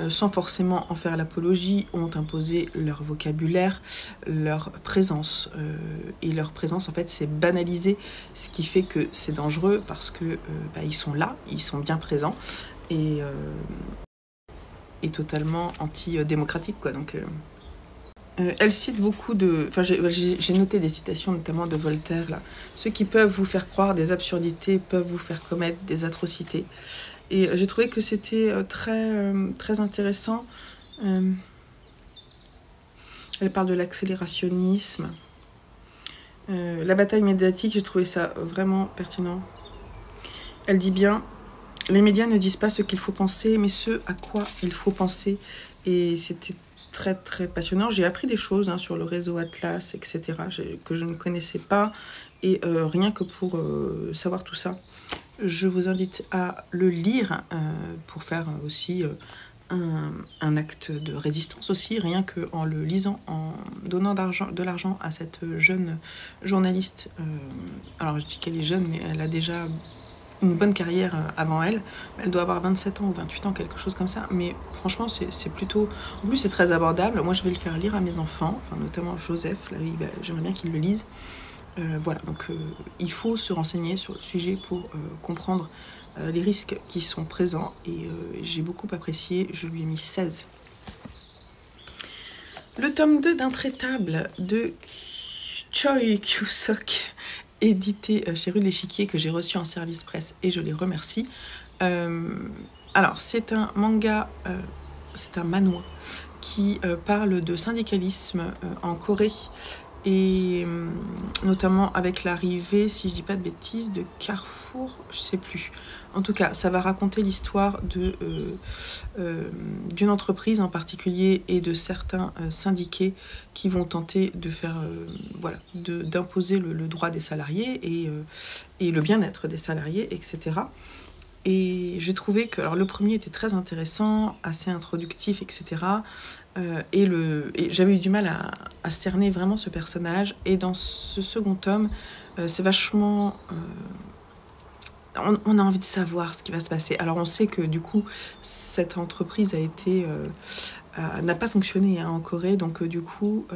sans forcément en faire l'apologie, ont imposé leur vocabulaire, leur présence. Et leur présence, en fait, c'est banalisé, ce qui fait que c'est dangereux parce que ils sont là, ils sont bien présents et totalement anti-démocratique, quoi. Donc, elle cite beaucoup de... Enfin, j'ai noté des citations, notamment de Voltaire, là. Ceux qui peuvent vous faire croire des absurdités peuvent vous faire commettre des atrocités. Et j'ai trouvé que c'était très intéressant. Elle parle de l'accélérationnisme. La bataille médiatique, j'ai trouvé ça vraiment pertinent. Elle dit bien, les médias ne disent pas ce qu'il faut penser, mais ce à quoi il faut penser. Et c'était très passionnant. J'ai appris des choses sur le réseau Atlas, etc., que je ne connaissais pas. Et rien que pour savoir tout ça, je vous invite à le lire pour faire aussi un acte de résistance aussi, rien qu'en le lisant, en donnant de l'argent à cette jeune journaliste. Alors je dis qu'elle est jeune, mais elle a déjà une bonne carrière avant elle. Elle doit avoir 27 ans ou 28 ans, quelque chose comme ça. Mais franchement, c'est plutôt... En plus, c'est très abordable. Moi, je vais le faire lire à mes enfants, enfin, notamment Joseph. Là, j'aimerais bien qu'il le lise. Voilà, donc il faut se renseigner sur le sujet pour comprendre les risques qui sont présents. Et j'ai beaucoup apprécié. Je lui ai mis 16. Le tome 2 d'Intraitable de Choi Kyu-sok, édité chez Rue de l'Échiquier, que j'ai reçu en service presse et je les remercie. Alors, c'est un manga, c'est un manhwa qui parle de syndicalisme en Corée et notamment avec l'arrivée, si je dis pas de bêtises, de Carrefour, je sais plus. En tout cas, ça va raconter l'histoire d'une entreprise en particulier et de certains syndiqués qui vont tenter de faire, d'imposer le droit des salariés et le bien-être des salariés, etc. Et j'ai trouvé que le premier était très intéressant, assez introductif, etc. Et j'avais eu du mal à cerner vraiment ce personnage. Et dans ce second tome, c'est vachement... on a envie de savoir ce qui va se passer. Alors on sait que du coup, cette entreprise n'a pas fonctionné en Corée. Donc du coup,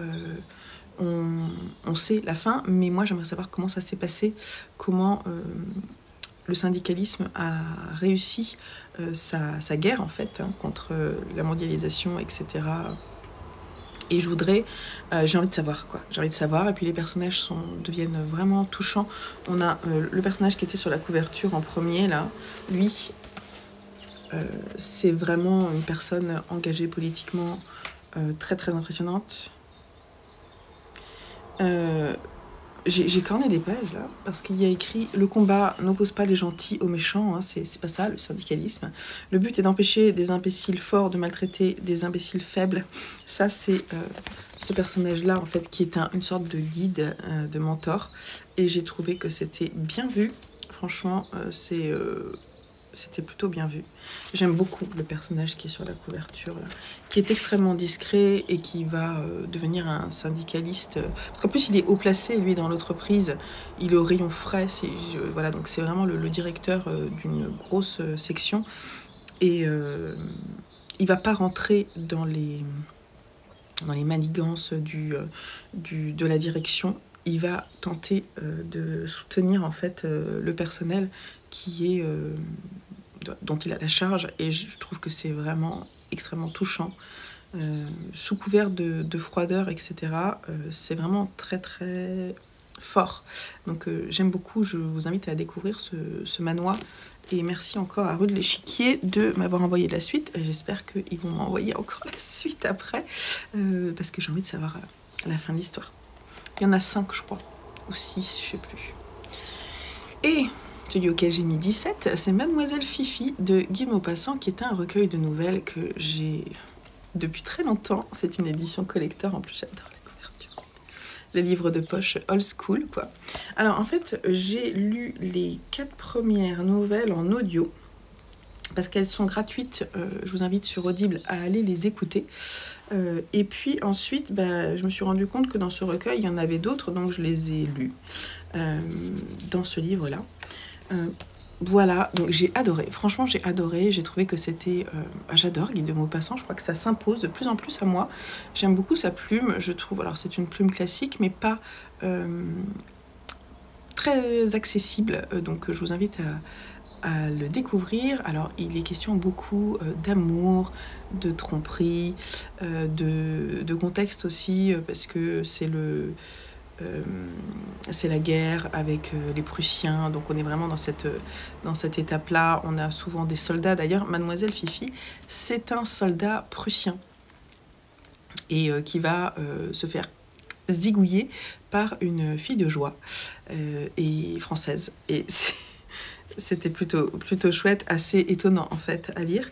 on sait la fin. Mais moi, j'aimerais savoir comment ça s'est passé, comment... le syndicalisme a réussi sa guerre, en fait, contre la mondialisation, etc. Et j'ai envie de savoir, quoi. J'ai envie de savoir, et puis les personnages deviennent vraiment touchants. On a le personnage qui était sur la couverture en premier, là. Lui, c'est vraiment une personne engagée politiquement, très impressionnante. J'ai corné des pages là, parce qu'il y a écrit « Le combat n'oppose pas les gentils aux méchants », c'est pas ça le syndicalisme. Le but est d'empêcher des imbéciles forts de maltraiter des imbéciles faibles. Ça, c'est ce personnage-là, en fait, qui est une sorte de guide, de mentor. Et j'ai trouvé que c'était bien vu. Franchement, c'était plutôt bien vu. J'aime beaucoup le personnage qui est sur la couverture, là, qui est extrêmement discret et qui va devenir un syndicaliste. Parce qu'en plus, il est haut placé, lui, dans l'entreprise. Il est au rayon frais. Voilà, donc c'est vraiment le directeur d'une grosse section. Et il va pas rentrer dans les manigances de la direction. Il va tenter de soutenir, en fait, le personnel qui est... dont il a la charge, et je trouve que c'est vraiment extrêmement touchant. Sous couvert de froideur, etc., c'est vraiment très fort. Donc j'aime beaucoup, je vous invite à découvrir ce manhwa, et merci encore à Rue de l'Échiquier de m'avoir envoyé la suite. J'espère qu'ils vont m'envoyer encore la suite après, parce que j'ai envie de savoir la fin de l'histoire. Il y en a 5, je crois, ou 6, je sais plus. Et celui auquel j'ai mis 17, c'est Mademoiselle Fifi de Guy Maupassant, qui est un recueil de nouvelles que j'ai depuis très longtemps. C'est une édition collector, en plus j'adore la couverture. Le livre de poche old school, quoi. Alors en fait, j'ai lu les 4 premières nouvelles en audio, parce qu'elles sont gratuites. Je vous invite sur Audible à aller les écouter. Et puis ensuite, je me suis rendu compte que dans ce recueil, il y en avait d'autres, donc je les ai lus dans ce livre-là. Voilà, donc j'ai adoré, franchement j'ai adoré, j'ai trouvé que c'était... j'adore Guy de Maupassant, je crois que ça s'impose de plus en plus à moi. J'aime beaucoup sa plume, je trouve, alors c'est une plume classique, mais pas très accessible, donc je vous invite à le découvrir. Alors il est question beaucoup d'amour, de tromperie, de contexte aussi, parce que c'est la guerre avec les Prussiens, donc on est vraiment dans cette étape-là. On a souvent des soldats, d'ailleurs Mademoiselle Fifi, c'est un soldat prussien, et qui va se faire zigouiller par une fille de joie et française. Et c'était plutôt chouette, assez étonnant en fait à lire.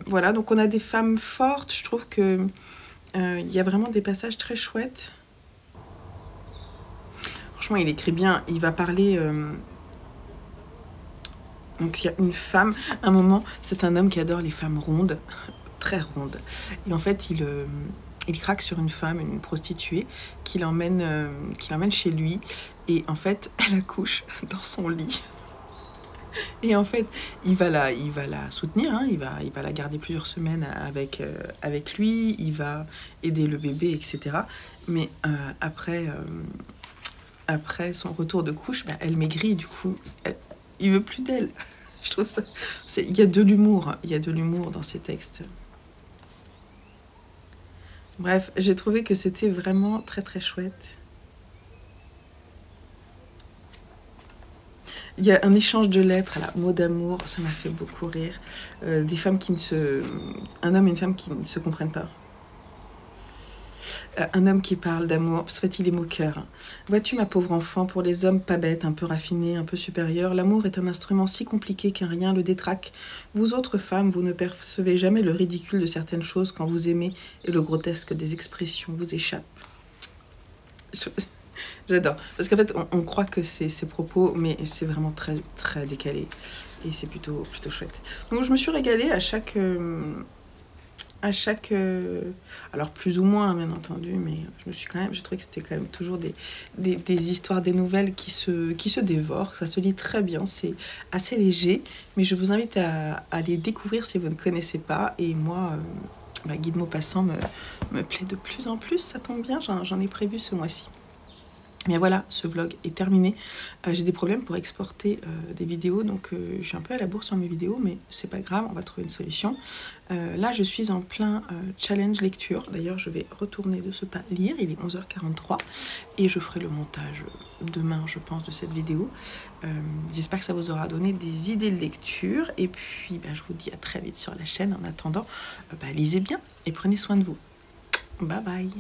Voilà, donc on a des femmes fortes, je trouve que il y a vraiment des passages très chouettes. Franchement, il écrit bien, il va parler... Donc il y a une femme, à un moment, c'est un homme qui adore les femmes rondes, très rondes. Et en fait, il craque sur une femme, une prostituée, qui l'emmène chez lui. Et en fait, elle accouche dans son lit. Et en fait, il va la soutenir, hein, il va la garder plusieurs semaines avec lui, il va aider le bébé, etc. Mais après son retour de couche, bah, elle maigrit, du coup, il veut plus d'elle. Je trouve ça... Il y a de l'humour dans ces textes. Bref, j'ai trouvé que c'était vraiment très très chouette. Il y a un échange de lettres, là, mots d'amour, ça m'a fait beaucoup rire. Des femmes un homme et une femme qui ne se comprennent pas. Un homme qui parle d'amour, parce qu'en fait il est moqueur. Vois-tu ma pauvre enfant, pour les hommes pas bêtes, un peu raffinés, un peu supérieurs, l'amour est un instrument si compliqué qu'un rien le détraque. Vous autres femmes, vous ne percevez jamais le ridicule de certaines choses quand vous aimez et le grotesque des expressions vous échappe. J'adore, parce qu'en fait on croit que c'est ses propos, mais c'est vraiment très très décalé et c'est plutôt chouette. Donc je me suis régalée à chaque alors plus ou moins bien entendu, mais j'ai trouvé que c'était quand même toujours des histoires, des nouvelles qui se dévorent. Ça se lit très bien, c'est assez léger, mais je vous invite à les découvrir si vous ne connaissez pas. Et moi, Guy de Maupassant me plaît de plus en plus, ça tombe bien, j'en ai prévu ce mois-ci. Mais voilà, ce vlog est terminé. J'ai des problèmes pour exporter des vidéos, donc je suis un peu à la bourre sur mes vidéos, mais c'est pas grave, on va trouver une solution. Là, je suis en plein challenge lecture. D'ailleurs, je vais retourner de ce pas lire, il est 11h43, et je ferai le montage demain, je pense, de cette vidéo. J'espère que ça vous aura donné des idées de lecture, et puis je vous dis à très vite sur la chaîne. En attendant, lisez bien et prenez soin de vous. Bye bye.